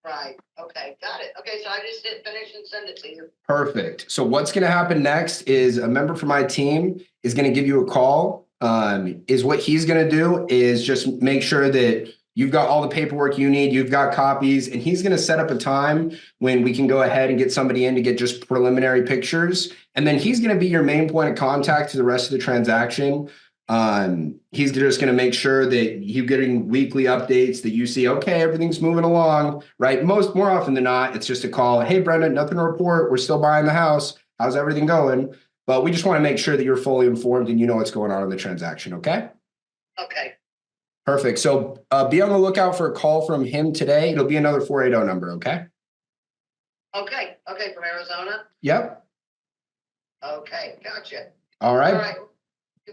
Right. Okay. Got it. Okay. So I just hit finish and send it to you. Perfect. So what's going to happen next is a member from my team is going to give you a call. What he's going to do is just make sure that you've got all the paperwork you need, you've got copies, and he's going to set up a time when we can go ahead and get somebody in to get just preliminary pictures. And then he's going to be your main point of contact to the rest of the transaction. He's just going to make sure that you're getting weekly updates, that you see, okay, everything's moving along, right? More often than not, it's just a call. Hey, Brendan, nothing to report. We're still buying the house. How's everything going? But we just want to make sure that you're fully informed and you know what's going on in the transaction. Okay. Okay. Perfect. So be on the lookout for a call from him today. It'll be another 480 number. Okay. Okay. From Arizona. Yep. Okay. Gotcha. All right. All right.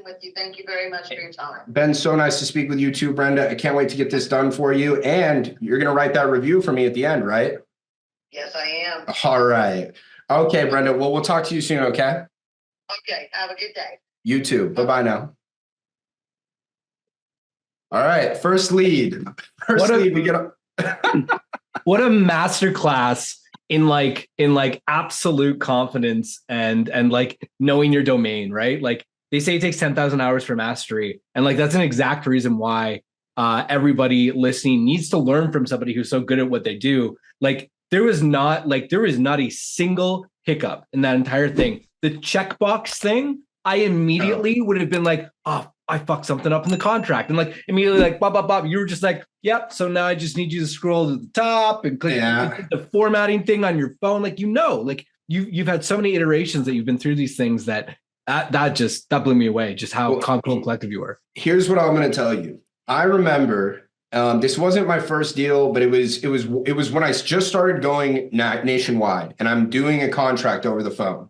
With you. Thank you very much for your time. Ben, so nice to speak with you too, Brenda. I can't wait to get this done for you. And you're going to write that review for me at the end, right? Yes, I am. All right. Okay, Brenda. Well, we'll talk to you soon, okay? Okay. Have a good day. You too. Bye-bye now. All right. First lead. We get what a masterclass in absolute confidence and like knowing your domain, right? Like they say it takes 10,000 hours for mastery. And like, that's an exact reason why everybody listening needs to learn from somebody who's so good at what they do. Like there was not a single hiccup in that entire thing. The checkbox thing, I immediately would have been like, oh, I fucked something up in the contract. And like immediately like, bop. You were just like, yep. So now I just need you to scroll to the top and click the formatting thing on your phone. Like, like you've had so many iterations that you've been through these things that blew me away. Just how confident and collective you were. Here's what I'm going to tell you. I remember this wasn't my first deal, but it was when I just started going nationwide and I'm doing a contract over the phone.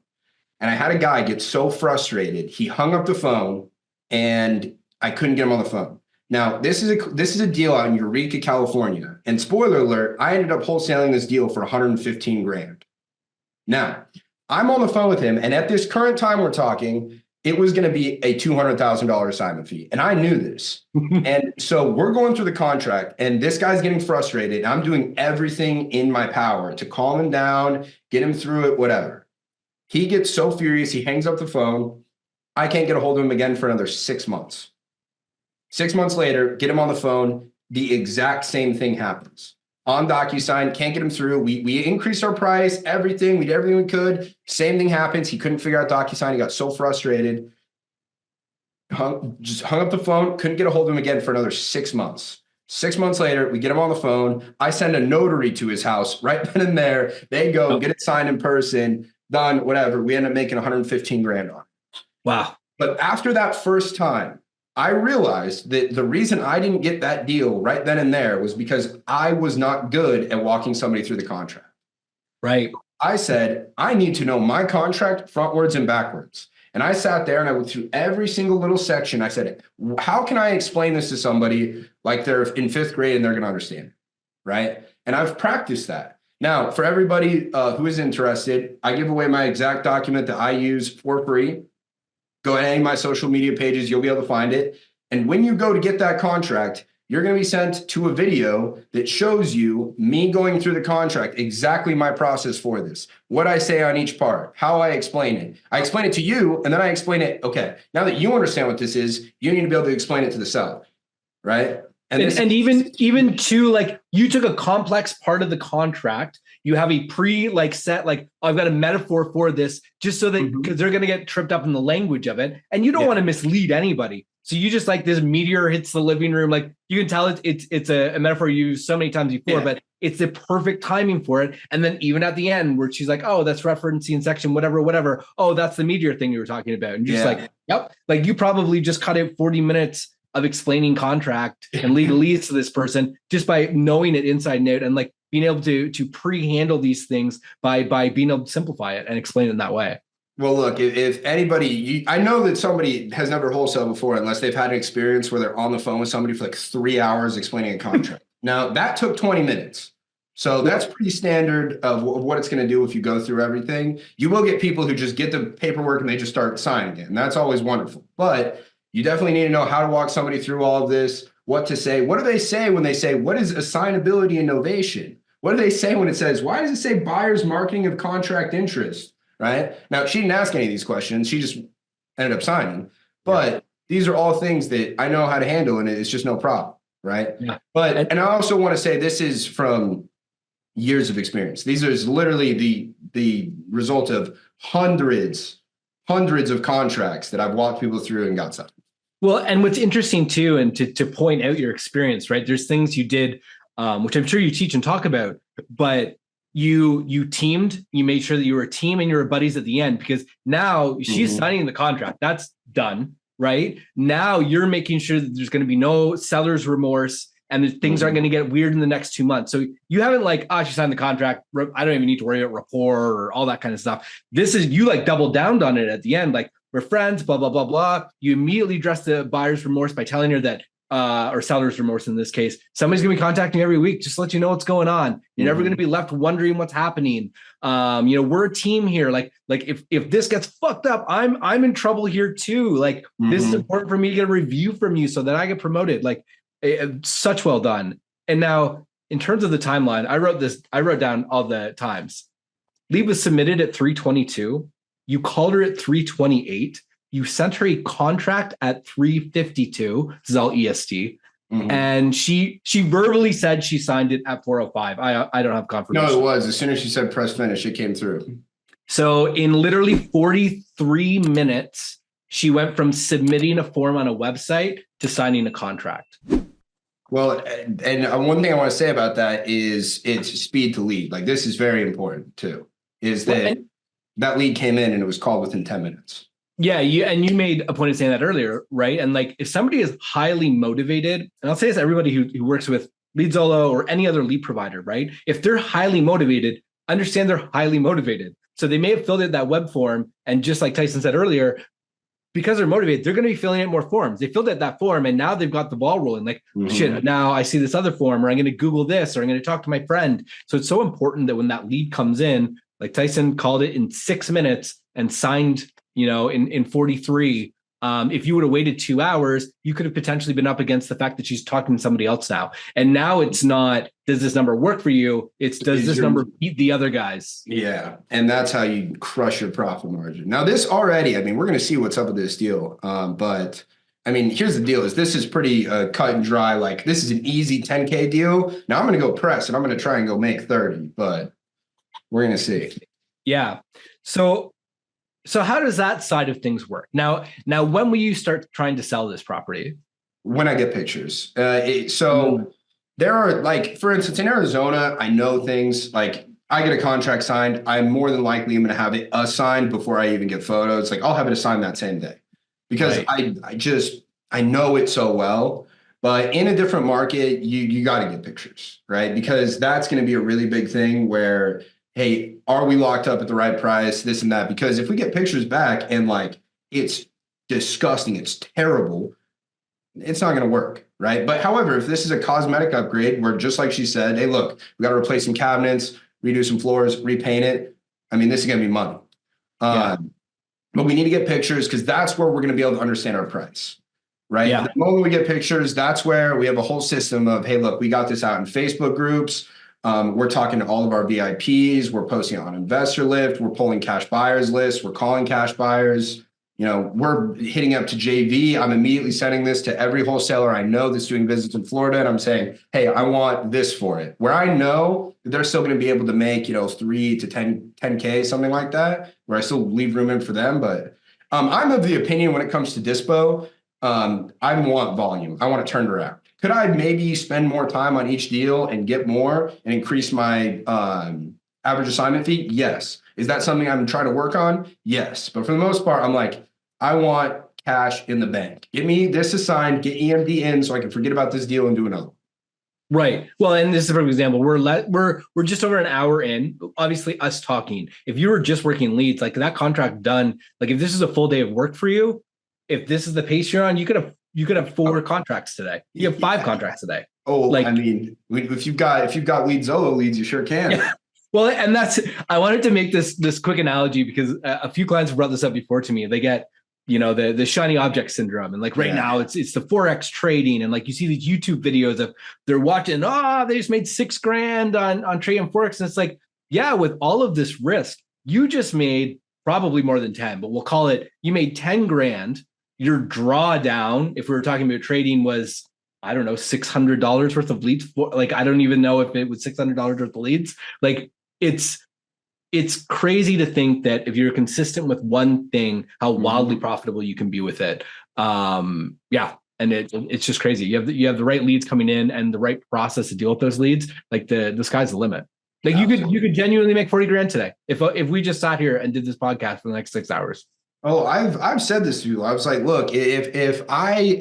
And I had a guy get so frustrated, he hung up the phone and I couldn't get him on the phone. Now, this is a deal out in Eureka, California. And spoiler alert, I ended up wholesaling this deal for 115 grand. Now, I'm on the phone with him. And at this current time we're talking, it was going to be a $200,000 assignment fee. And I knew this. And so we're going through the contract and this guy's getting frustrated. I'm doing everything in my power to calm him down, get him through it, whatever. He gets so furious, he hangs up the phone. I can't get a hold of him again for another 6 months. 6 months later, get him on the phone. The exact same thing happens. On DocuSign, can't get him through. We increased our price, everything. We did everything we could. Same thing happens. He couldn't figure out DocuSign. He got so frustrated. Just hung up the phone. Couldn't get a hold of him again for another 6 months. 6 months later, we get him on the phone. I send a notary to his house right then and there. They go get it signed in person. Done, whatever. We end up making 115 grand on it. Wow. But after that first time, I realized that the reason I didn't get that deal right then and there was because I was not good at walking somebody through the contract. Right. I said, I need to know my contract frontwards and backwards. And I sat there and I went through every single little section. I said, how can I explain this to somebody like they're in 5th grade and they're going to understand it? Right. And I've practiced that. Now, for everybody who is interested, I give away my exact document that I use for free. Go to any of my social media pages, you'll be able to find it. And when you go to get that contract, you're going to be sent to a video that shows you me going through the contract, exactly my process for this, what I say on each part, how I explain it. I explain it to you, and then I explain it, okay, now that you understand what this is, you need to be able to explain it to the seller, right? And even to like, you took a complex part of the contract, you have a set, I've got a metaphor for this just so that because they're going to get tripped up in the language of it. And you don't want to mislead anybody. So you just like this meteor hits the living room. Like you can tell it's a metaphor you used so many times before, but it's the perfect timing for it. And then even at the end where she's like, oh, that's referencing section, whatever. Oh, that's the meteor thing you were talking about. And just like, yep. Like you probably just cut out 40 minutes of explaining contract and legalese to this person just by knowing it inside and out and like being able to pre-handle these things by being able to simplify it and explain it in that way. Well, look, if anybody, I know that somebody has never wholesaled before unless they've had an experience where they're on the phone with somebody for like 3 hours explaining a contract. Now that took 20 minutes. So that's pretty standard of what it's going to do if you go through everything. You will get people who just get the paperwork and they just start signing it. And that's always wonderful. But you definitely need to know how to walk somebody through all of this, what to say. What do they say when they say, what is assignability and novation? What do they say when it says, why does it say buyer's marketing of contract interest? Right? Now, she didn't ask any of these questions. She just ended up signing. But these are all things that I know how to handle, and it's just no problem. Right? Yeah. But, and I also want to say this is from years of experience. These are literally the result of hundreds of contracts that I've walked people through and got signed. Well, and what's interesting too, and to point out your experience, right? There's things you did, which I'm sure you teach and talk about, but you teamed, you made sure that you were a team and you were buddies at the end, because now she's signing the contract. That's done, right? Now you're making sure that there's going to be no seller's remorse and that things aren't going to get weird in the next 2 months. So you haven't like, she signed the contract. I don't even need to worry about rapport or all that kind of stuff. This is, you like doubled down on it at the end. Like, we're friends, blah, blah, blah, blah. You immediately address the buyer's remorse by telling her that, or seller's remorse in this case, somebody's going to be contacting you every week, just to let you know what's going on. You're never going to be left wondering what's happening. We're a team here. Like if this gets fucked up, I'm in trouble here too. Like this is important for me to get a review from you so that I get promoted. Like such well done. And now in terms of the timeline, I wrote down all the times. Lead was submitted at 3:22. You called her at 3:28. You sent her a contract at 3:52. This is all EST. And she verbally said she signed it at 4:05. I don't have confirmation. No, it was. As soon as she said press finish, it came through. So in literally 43 minutes, she went from submitting a form on a website to signing a contract. Well, and one thing I want to say about that is it's speed to lead. Like this is very important too, is that that lead came in and it was called within 10 minutes. Yeah, you made a point of saying that earlier, right? And like if somebody is highly motivated, and I'll say this to everybody who works with Leadzolo or any other lead provider, right? If they're highly motivated, understand they're highly motivated. So they may have filled out that web form, and just like Tyson said earlier, because they're motivated, they're going to be filling out more forms. They filled out that form and now they've got the ball rolling. Like, shit, now I see this other form, or I'm going to Google this, or I'm going to talk to my friend. So it's so important that when that lead comes in, like Tyson called it in 6 minutes and signed, in 43. If you would have waited 2 hours, you could have potentially been up against the fact that she's talking to somebody else now. And now it's not, does this number work for you? It's, does this number beat the other guys? Yeah. And that's how you crush your profit margin. Now this already, we're going to see what's up with this deal. But here's the deal is this is pretty cut and dry. Like this is an easy 10K deal. Now I'm going to go press and I'm going to try and go make 30, but we're going to see. Yeah. So how does that side of things work? Now, when will you start trying to sell this property? When I get pictures. There are, like, for instance, in Arizona, I know things like I get a contract signed. I'm more than likely I'm going to have it assigned before I even get photos. Like I'll have it assigned that same day because I know it so well. But in a different market, you got to get pictures, right? Because that's going to be a really big thing where, hey, are we locked up at the right price, this and that? Because if we get pictures back and like it's disgusting, it's terrible, it's not going to work, right? But however, if this is a cosmetic upgrade where just like she said, hey, look, we got to replace some cabinets, redo some floors, repaint it. This is going to be money. But we need to get pictures because that's where we're going to be able to understand our price, right? Yeah. The moment we get pictures, that's where we have a whole system of, hey, look, we got this out in Facebook groups. We're talking to all of our VIPs. We're posting on Investor Lift. We're pulling cash buyers lists. We're calling cash buyers. We're hitting up to JV. I'm immediately sending this to every wholesaler I know that's doing business in Florida. And I'm saying, hey, I want this for it. Where I know that they're still going to be able to make, 3 to 10K, something like that, where I still leave room in for them. But I'm of the opinion when it comes to dispo, I want volume. I want it turned around. Could I maybe spend more time on each deal and get more and increase my average assignment fee? Yes. Is that something I'm trying to work on? Yes. But for the most part, I'm like, I want cash in the bank. Get me this assigned, get EMD in so I can forget about this deal and do another. Right. Well, and this is a perfect example. We're just over an hour in, obviously us talking. If you were just working leads, like that contract done, like if this is a full day of work for you, if this is the pace you're on, you could have 4 contracts today. You have 5 contracts today. Oh, like if you've got Leadzolo leads, you sure can. Yeah. Well, and I wanted to make this quick analogy because a few clients have brought this up before to me. They get, the shiny object syndrome. And like right now it's the Forex trading. And like you see these YouTube videos of they're watching, they just made $6,000 on trading Forex. And it's like, yeah, with all of this risk, you just made probably more than 10, but we'll call it, you made 10 grand. Your drawdown, if we were talking about trading, was, I don't know, $600 worth of leads. I don't even know if it was $600 worth of leads. Like it's crazy to think that if you're consistent with one thing, how wildly profitable you can be with it. And it's just crazy. You have the right leads coming in and the right process to deal with those leads. Like the sky's the limit. Like you could genuinely make 40 grand today if we just sat here and did this podcast for the next 6 hours. Oh, I've said this to you. I was like, look, if I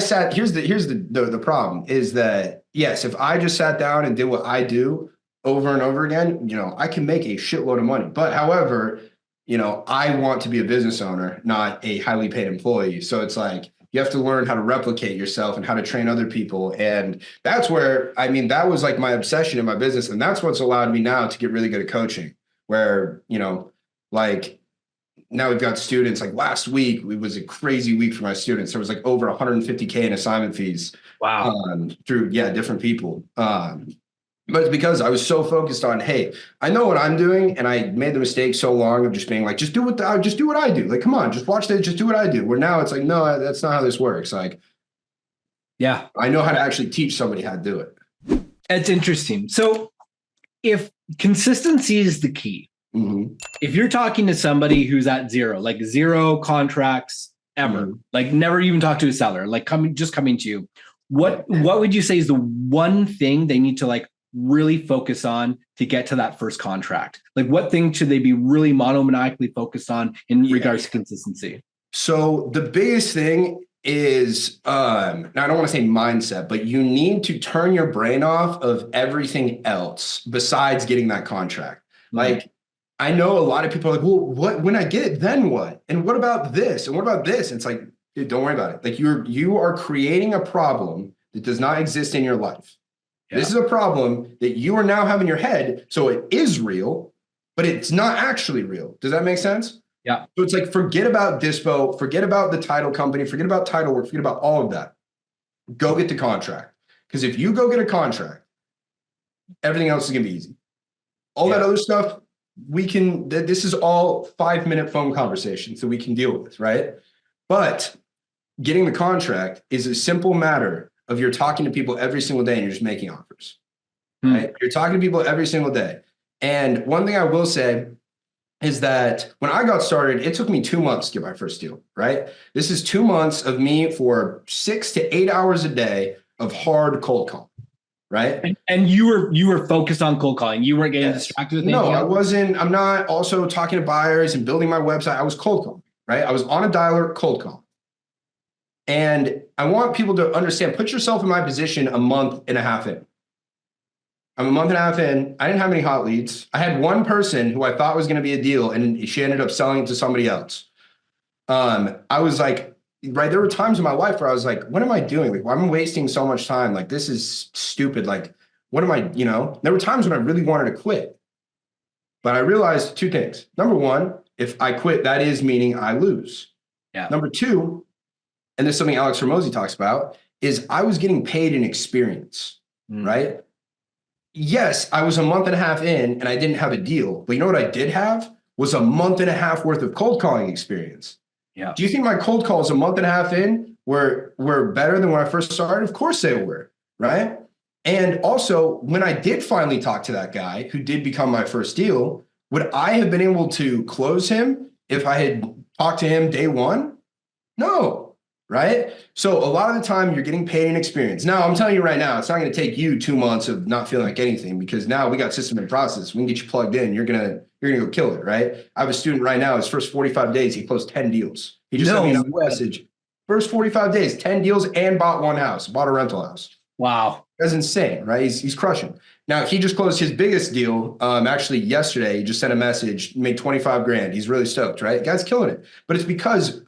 sat, here's the problem is that, yes, if I just sat down and did what I do over and over again, I can make a shitload of money. But however, I want to be a business owner, not a highly paid employee. So it's like, you have to learn how to replicate yourself and how to train other people. And that's where, that was like my obsession in my business. And that's what's allowed me now to get really good at coaching, where, like now we've got students. Like last week, it was a crazy week for my students. There was like over 150K in assignment fees. Wow. Through different people. But it's because I was so focused on, hey, I know what I'm doing, and I made the mistake so long of just being like, just do what I do. Like, come on, just watch this, just do what I do. Where now it's like, no, that's not how this works. Like, yeah, I know how to actually teach somebody how to do it. It's interesting. So, if consistency is the key, if you're talking to somebody who's at zero, like zero contracts ever, like never even talk to a seller, like coming to you, what would you say is the one thing they need to like really focus on to get to that first contract? Like what thing should they be really monomaniacally focused on in regards to consistency? So the biggest thing is, now I don't want to say mindset, but you need to turn your brain off of everything else besides getting that contract. Like, I know a lot of people are like, well, what, when I get it, then what? And what about this? And what about this? And it's like, dude, don't worry about it. Like you are creating a problem that does not exist in your life. Yeah. This is a problem that you are now having in your head. So it is real, but it's not actually real. Does that make sense? Yeah. So it's like, forget about Dispo, forget about the title company, forget about title work, forget about all of that. Go get the contract. Because if you go get a contract, everything else is going to be easy. All that other stuff, this is all 5-minute phone conversations that we can deal with, right? But getting the contract is a simple matter of you're talking to people every single day and you're just making offers, right? You're talking to people every single day. And one thing I will say is that when I got started, it took me 2 months to get my first deal, right? This is 2 months of me for 6 to 8 hours a day of hard cold call, right? And you were focused on cold calling. You weren't getting distracted with anything No, I else? wasn't. I'm not also talking to buyers and building my website. I was cold calling, right? I was on a dialer, cold call. And I want people to understand, put yourself in my position a month and a half in. I'm a month and a half in. I didn't have any hot leads. I had one person who I thought was going to be a deal, and she ended up selling it to somebody else. I was like, right, there were times in my life where I was like, what am I doing? Like, I'm wasting so much time. Like, this is stupid. Like, what am I, there were times when I really wanted to quit. But I realized 2 things. Number one, if I quit, that is meaning I lose. Yeah. Number 2, and this is something Alex Hormozi talks about, is I was getting paid in experience, right? Yes, I was a month and a half in and I didn't have a deal, but you know what I did have was a month and a half worth of cold calling experience. Yeah. Do you think my cold calls a month and a half in were better than when I first started? Of course they were, right? And also, when I did finally talk to that guy who did become my first deal, would I have been able to close him if I had talked to him day one? No, right? So a lot of the time you're getting paid in experience. Now, I'm telling you right now, it's not going to take you 2 months of not feeling like anything, because now we got system and process. We can get you plugged in. You're gonna go kill it, right? I have a student right now, his first 45 days, he closed 10 deals. He just sent me a message. First 45 days, 10 deals, and bought one house, bought a rental house. Wow. That's insane, right? He's crushing. Now, he just closed his biggest deal. Actually, yesterday, he just sent a message, made 25 grand. He's really stoked, right? Guy's killing it. But it's because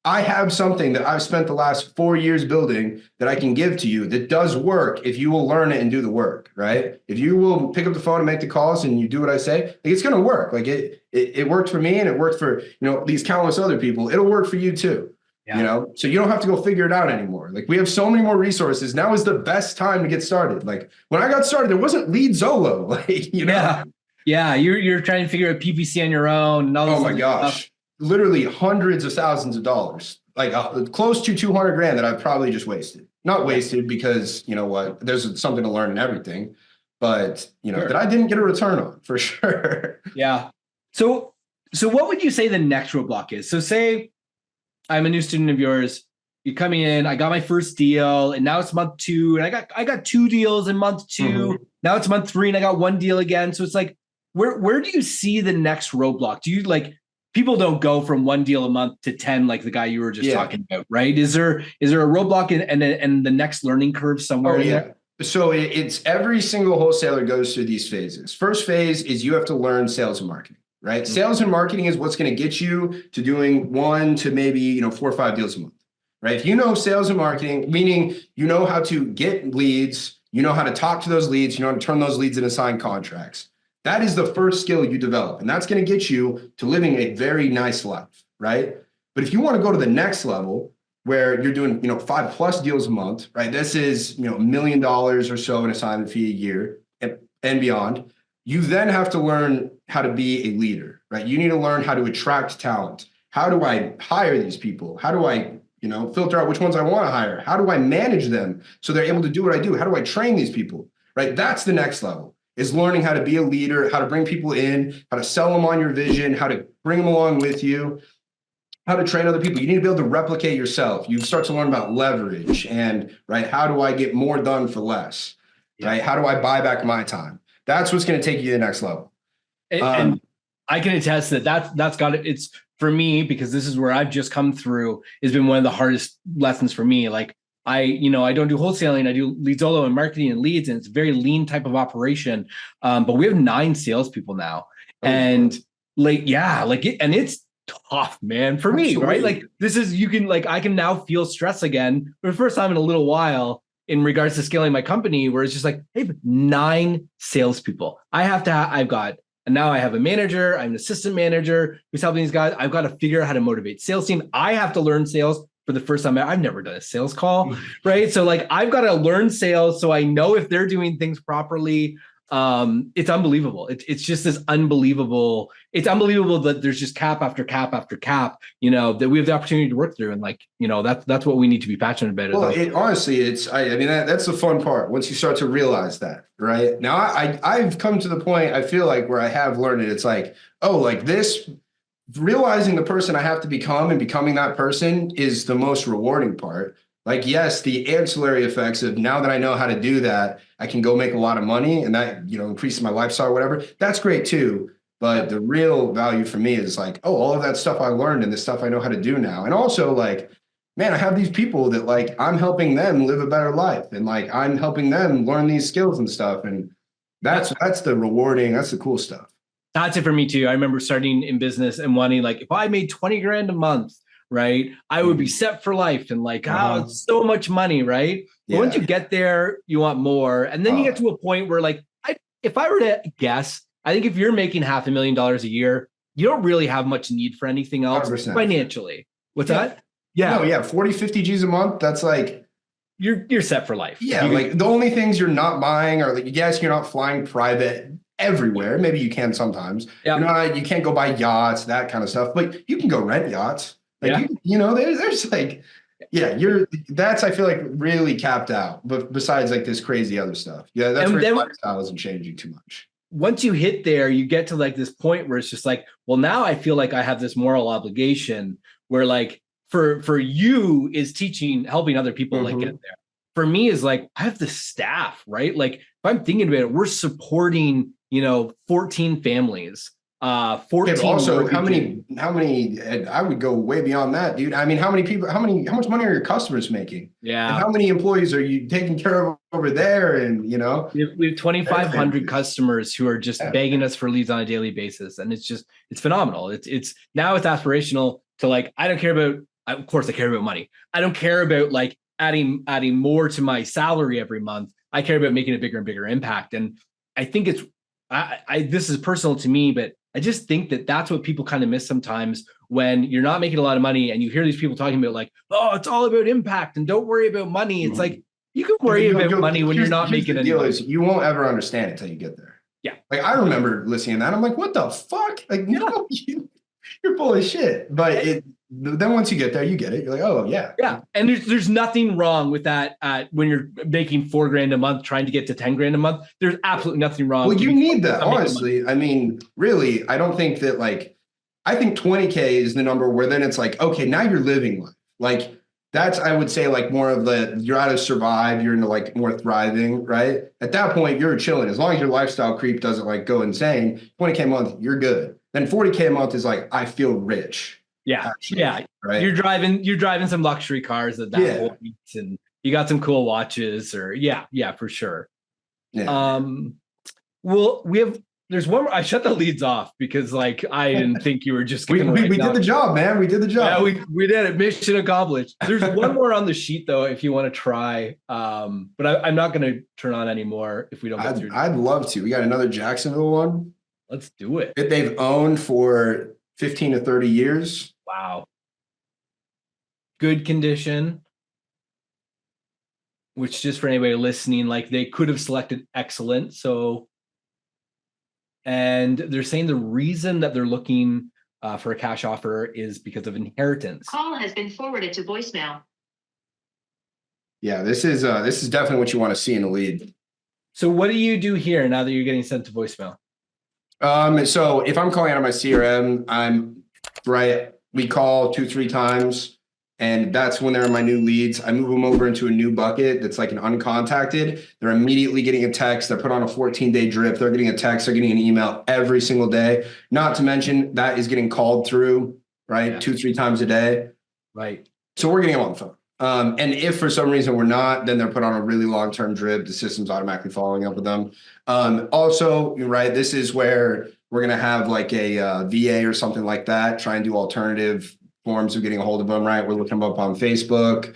I have something that I've spent the last 4 years building that I can give to you that does work if you will learn it and do the work, right? If you will pick up the phone and make the calls and you do what I say, like, it's going to work. Like it worked for me, and it worked for, these countless other people. It'll work for you too. Yeah. So you don't have to go figure it out anymore. Like, we have so many more resources. Now is the best time to get started. Like, when I got started, there wasn't Leadzolo. Like, Yeah. You're trying to figure out PPC on your own and all this. Oh my gosh. Stuff. Literally hundreds of thousands of dollars, like close to 200 grand that I've probably just wasted. Not wasted because, you know what, there's something to learn in everything, but that I didn't get a return on, for sure. Yeah. So what would you say the next roadblock is? So say I'm a new student of yours. You come in, I got my first deal, and now it's month 2, and I got 2 deals in month 2. Mm-hmm. Now it's month 3, and I got 1 deal again. So it's like, where do you see the next roadblock? Do you people don't go from 1 deal a month to 10 like the guy you were just talking about, right? Is there a roadblock and the next learning curve somewhere in there? So it's every single wholesaler goes through these phases. First phase is you have to learn sales and marketing, right? Sales and marketing is what's going to get you to doing 1 to maybe, 4 or 5 deals a month, right? If you know sales and marketing, meaning you know how to get leads, you know how to talk to those leads, you know how to turn those leads into signed contracts. That is the first skill you develop. And that's going to get you to living a very nice life, right? But if you want to go to the next level where you're doing, 5+ deals a month, right? This is, $1 million or so in assignment fee a year and beyond. You then have to learn how to be a leader, right? You need to learn how to attract talent. How do I hire these people? How do I, filter out which ones I want to hire? How do I manage them so they're able to do what I do? How do I train these people, right? That's the next level, is learning how to be a leader, how to bring people in, how to sell them on your vision, how to bring them along with you, how to train other people. You need to be able to replicate yourself. You start to learn about leverage and, right, how do I get more done for less, right? How do I buy back my time? That's what's going to take you to the next level. And I can attest that's got it. It's for me, because this is where I've just come through, has been one of the hardest lessons for me. Like I don't do wholesaling. I do Leadzolo and marketing and leads, and it's a very lean type of operation. But we have 9 salespeople now, and and it's tough, man, for me, right? Like this is, I can now feel stress again for the first time in a little while in regards to scaling my company, where it's just like, hey, 9 salespeople. And now I have a manager, I'm an assistant manager who's helping these guys. I've got to figure out how to motivate sales team. I have to learn sales for the first time. I've never done a sales call, right? So I've got to learn sales so I know if they're doing things properly. It's unbelievable. It's just this unbelievable. It's unbelievable that there's just cap after cap after cap, that we have the opportunity to work through. And that's what we need to be passionate about. Well, honestly, that's the fun part. Once you start to realize that, right? Now I've come to the point, I feel like, where I have learned it. It's like, this, realizing the person I have to become and becoming that person is the most rewarding part. Like, yes, the ancillary effects of, now that I know how to do that, I can go make a lot of money, and that, increases my lifestyle or whatever. That's great too. But the real value for me is like, all of that stuff I learned and the stuff I know how to do now. And also, man, I have these people that I'm helping them live a better life, and I'm helping them learn these skills and stuff. And that's the rewarding, that's the cool stuff. That's it for me too. I remember starting in business and wanting, if I made 20 grand a month, right, I would be set for life, and it's so much money, right? But once you get there, you want more. And then you get to a point where if I were to guess, I think if you're making $500,000 a year, you don't really have much need for anything else 100%. Financially. What's that? Yeah. No, 40, 50 G's a month. That's you're set for life. Yeah. The only things you're not buying are yes, you're not flying private everywhere. Maybe you can sometimes. Yeah. You can't go buy yachts, that kind of stuff, but you can go rent yachts. There's that's, I feel like, really capped out, but besides this crazy other stuff. Yeah. That's where your lifestyle isn't changing too much. Once you hit there, you get to this point where it's just well, now I feel like I have this moral obligation where for you is helping other people get there. For me is I have the staff, right? If I'm thinking about it, we're supporting, 14 families. 14. Also, how many, I would go way beyond that, dude. I mean, how much money are your customers making? Yeah. And how many employees are you taking care of over there? And, we have 2,500 customers who are just begging us for leads on a daily basis. And it's phenomenal. It's now it's aspirational to I don't care about, of course I care about money. I don't care about adding more to my salary every month. I care about making a bigger and bigger impact. And I think this is personal to me, but I just think that's what people kind of miss sometimes when you're not making a lot of money and you hear these people talking about it's all about impact and don't worry about money. It's you can worry about money when you're not making the deal money. Is you won't ever understand it until you get there. Yeah. I remember listening to that. I'm like, what the fuck? No, you're full of shit. But then once you get there, you get it. You're like, oh yeah. Yeah. And there's nothing wrong with that when you're making $4 grand a month, trying to get to 10 grand a month. There's absolutely nothing wrong. Well, you need that, honestly. I mean, really, I don't think that I think 20K is the number where then it's okay, now you're living life. That's, I would say, more of you're out of survive, you're into more thriving, right? At that point, you're chilling. As long as your lifestyle creep doesn't go insane, 20K a month, you're good. Then 40K a month is I feel rich. Yeah. Actually, yeah. Right. You're driving some luxury cars at that point, and you got some cool watches for sure. Yeah. Well, we have There's one more. I shut the leads off because like I didn't think you were just We gonna did the job, man. We did the job. Yeah, we did it. Mission accomplished. There's one more on the sheet though, if you want to try. But I'm not going to turn on anymore if we don't get through. I'd love to. We got another Jacksonville one. Let's do it. That they've owned for 15 to 30 years. Wow. Good condition. Which just for anybody listening, like they could have selected excellent. So, and they're saying the reason that they're looking for a cash offer is because of inheritance. Call has been forwarded to voicemail. Yeah, this is definitely what you want to see in a lead. So what do you do here now that you're getting sent to voicemail? So if I'm calling out of my CRM, we call 2-3 times, and that's when they're my new leads. I move them over into a new bucket that's like an uncontacted. They're immediately getting a text. They're put on a 14-day drip. They're getting a text. They're getting an email every single day. Not to mention that is getting called through, right? Yeah. 2-3 times a day. Right. So we're getting them on the phone. And if for some reason we're not, then they're put on a really long-term drip. The system's automatically following up with them. Also, right, this is where we're going to have like a VA or something like that, try and do alternative forms of getting a hold of them, right? We're looking them up on Facebook,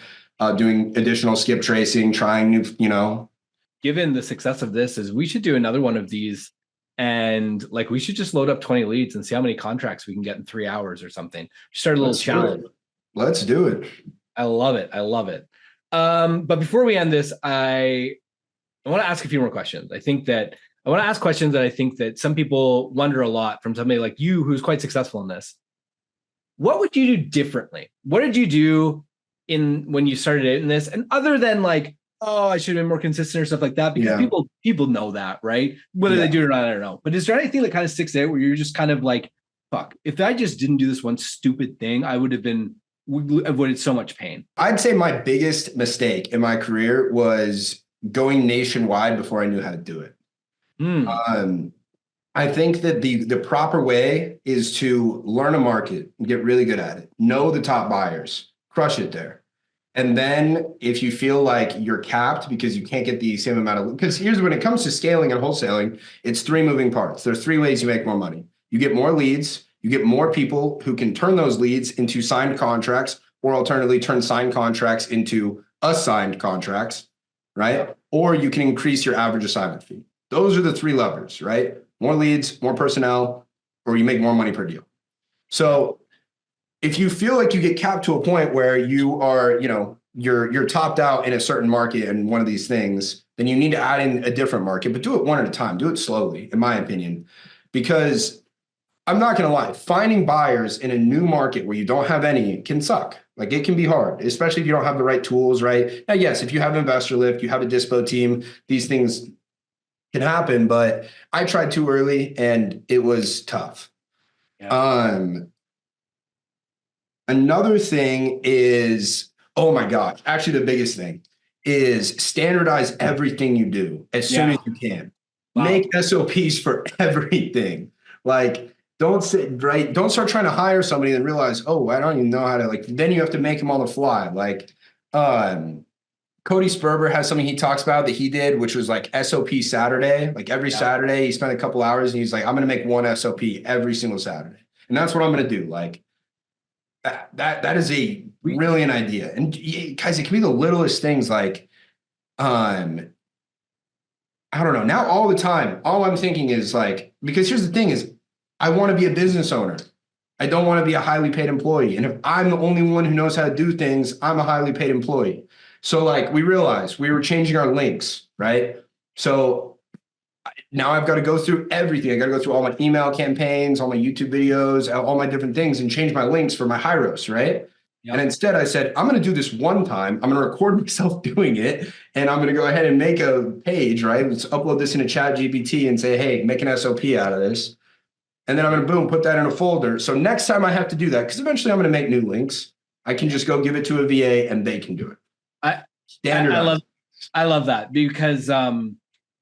doing additional skip tracing, trying new, Given the success of this, is we should do another one of these, and like we should just load up 20 leads and see how many contracts we can get in 3 hours or something. Start a little challenge. Let's do it. I love it. I love it. But before we end this, I want to ask a few more questions. I want to ask questions that I think that some people wonder a lot from somebody like you who's quite successful in this. What would you do differently? What did you do when you started in this? And other than like, oh, I should have been more consistent or stuff like that, because people know that, right? Whether they do it or not, I don't know. But is there anything that kind of sticks out where you're just kind of like, fuck, if I just didn't do this one stupid thing, I would have avoided so much pain? I'd say my biggest mistake in my career was going nationwide before I knew how to do it. I think that the proper way is to learn a market and get really good at it. Know the top buyers, crush it there. And then if you feel like you're capped because you can't get the same amount of, because here's when it comes to scaling and wholesaling, it's 3 moving parts. There's 3 ways you make more money. You get more leads, you get more people who can turn those leads into signed contracts, or alternatively turn signed contracts into assigned contracts, right? Or you can increase your average assignment fee. Those are the 3 levers, right? More leads, more personnel, or you make more money per deal. So if you feel like you get capped to a point where you are, you're topped out in a certain market and one of these things, then you need to add in a different market, but do it one at a time. Do it slowly, in my opinion, because I'm not going to lie, finding buyers in a new market where you don't have any can suck. Like it can be hard, especially if you don't have the right tools, right? Now, yes, if you have Investor Lift, you have a dispo team, these things can happen, but I tried too early and it was tough. Yeah. Another thing is, oh my gosh, actually the biggest thing is standardize everything you do as soon as you can. Wow. Make SOPs for everything. Like, don't start trying to hire somebody and realize, oh, I don't even know how to, then you have to make them on the fly. Cody Sperber has something he talks about that he did, which was like SOP Saturday. Like every Saturday he spent a couple hours and he's like, I'm going to make one SOP every single Saturday. And that's what I'm going to do. Like that is a brilliant idea. And guys, it can be the littlest things like, I don't know. Now all the time, all I'm thinking is like, because here's the thing is, I want to be a business owner. I don't want to be a highly paid employee. And if I'm the only one who knows how to do things, I'm a highly paid employee. So we realized we were changing our links, right? So now I've got to go through everything. I got to go through all my email campaigns, all my YouTube videos, all my different things and change my links for my Hyros, right? Yep. And instead I said, I'm going to do this one time. I'm going to record myself doing it. And I'm going to go ahead and make a page, right? Let's upload this in a chat GPT and say, hey, make an SOP out of this. And then I'm going to, boom, put that in a folder. So next time I have to do that, because eventually I'm going to make new links, I can just go give it to a VA and they can do it. I love that because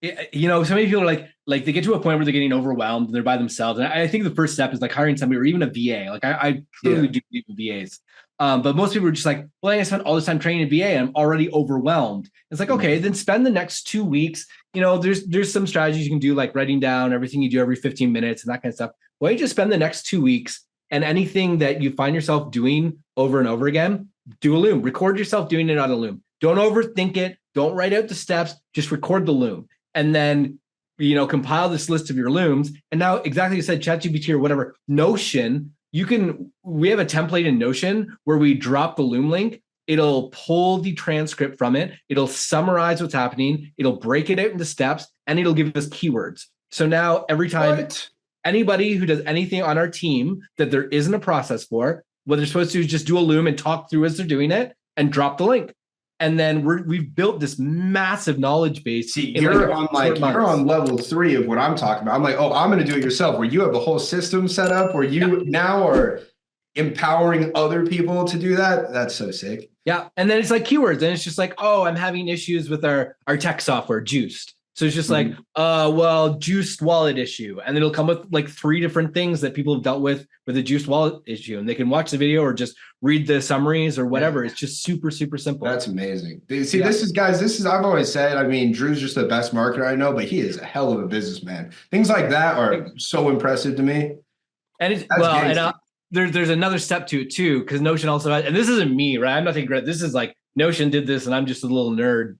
so many people are like they get to a point where they're getting overwhelmed and they're by themselves. And I think the first step is like hiring somebody or even a VA. Like I truly do believe in VAs. But most people are just like, well, I spent all this time training a VA and I'm already overwhelmed. It's like, okay, then spend the next 2 weeks. There's some strategies you can do, like writing down everything you do every 15 minutes and that kind of stuff. Why don't you just spend the next 2 weeks and anything that you find yourself doing over and over again, do a loom, record yourself doing it on a loom. Don't overthink it. Don't write out the steps, just record the loom. And then, compile this list of your looms. And now, exactly as you said, ChatGPT or whatever, Notion, we have a template in Notion where we drop the loom link. It'll pull the transcript from it. It'll summarize what's happening. It'll break it out into steps and it'll give us keywords. So now every time anybody who does anything on our team that there isn't a process for, what they're supposed to do is just do a loom and talk through as they're doing it and drop the link. And then we've built this massive knowledge base. See, you're on level 3 of what I'm talking about. I'm like, oh, I'm going to do it yourself, where you have the whole system set up, where you now are empowering other people to do that. That's so sick. Yeah. And then it's like keywords. And it's just like, oh, I'm having issues with our tech software, Juiced. So it's just like, Juiced wallet issue. And it'll come with like 3 different things that people have dealt with a Juiced wallet issue. And they can watch the video or just read the summaries or whatever. Yeah. It's just super, super simple. That's amazing. See, this is, I've always said, I mean, Drew's just the best marketer I know, but he is a hell of a businessman. Things like that are so impressive to me. And there's another step to it too, because Notion also has, and this isn't me, right? I'm nothing great. This is like, Notion did this, and I'm just a little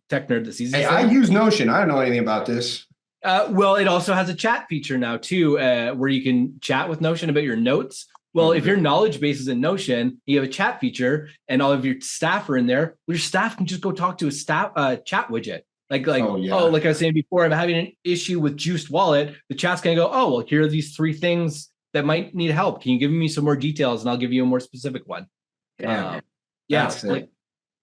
tech nerd that sees it. Hey, I use Notion. I don't know anything about this. Well, it also has a chat feature now too, where you can chat with Notion about your notes. Well, if your knowledge base is in Notion, you have a chat feature, and all of your staff are in there. Well, your staff can just go talk to a chat widget. Like I was saying before, I'm having an issue with Juiced Wallet. The chat's gonna go, oh, well, here are these 3 things that might need help. Can you give me some more details, and I'll give you a more specific one.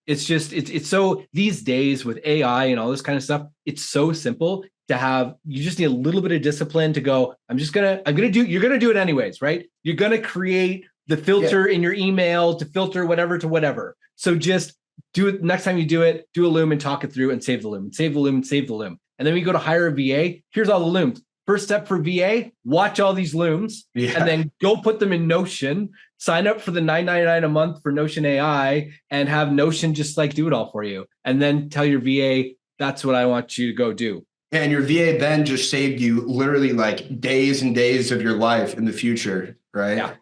It's just, it's so these days with AI and all this kind of stuff, it's so simple to have. You just need a little bit of discipline to go, you're going to do it anyways, right? You're going to create the filter in your email to filter whatever to whatever. So just do it. Next time you do it, do a loom and talk it through and save the loom and save the loom and save the loom. And then we go to hire a VA. Here's all the looms. First step for VA, watch all these looms and then go put them in Notion, sign up for the $9.99 a month for Notion AI and have Notion just like do it all for you. And then tell your VA, that's what I want you to go do. And your VA then just saved you literally like days and days of your life in the future, right?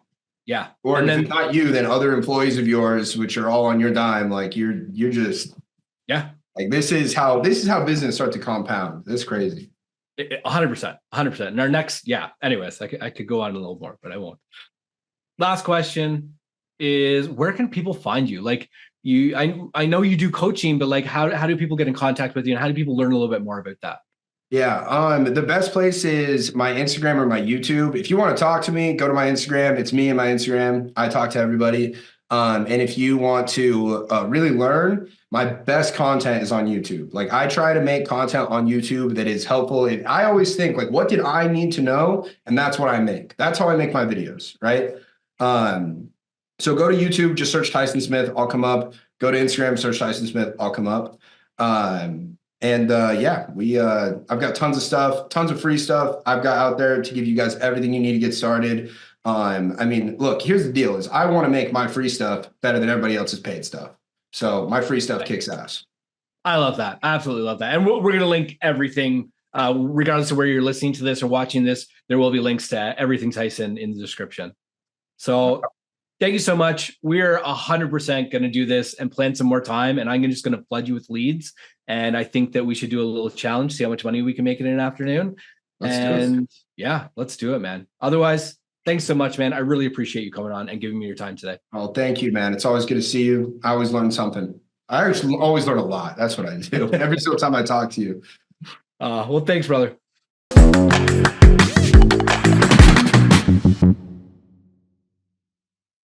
Yeah. Or and then, if not you, then other employees of yours, which are all on your dime, like you're just, like this is how business starts to compound. That's crazy. 100%. And our next, anyways, I could go on a little more, but I won't. Last question is, where can people find you? Like I know you do coaching, but like, how do people get in contact with you and how do people learn a little bit more about that? Yeah. The best place is my Instagram or my YouTube. If you want to talk to me, go to my Instagram. It's me and my Instagram. I talk to everybody. And if you want to really learn, my best content is on YouTube. Like I try to make content on YouTube that is helpful. I always think like, what did I need to know? And that's what I make. That's how I make my videos, right? So go to YouTube, just search Tyson Smith, I'll come up. Go to Instagram, search Tyson Smith, I'll come up. I've got tons of stuff, tons of free stuff I've got out there to give you guys everything you need to get started. I mean, look, here's the deal is I want to make my free stuff better than everybody else's paid stuff. So my free stuff kicks ass. I love that. I absolutely love that. And we're going to link everything, regardless of where you're listening to this or watching this, there will be links to everything Tyson in the description. So thank you so much. We're 100% going to do this and plan some more time. And I'm just going to flood you with leads. And I think that we should do a little challenge, see how much money we can make in an afternoon. Let's do it, man. Otherwise, thanks so much, man. I really appreciate you coming on and giving me your time today. Oh, thank you, man. It's always good to see you. I always learn something. I actually always learn a lot. That's what I do every single time I talk to you. Well, thanks, brother.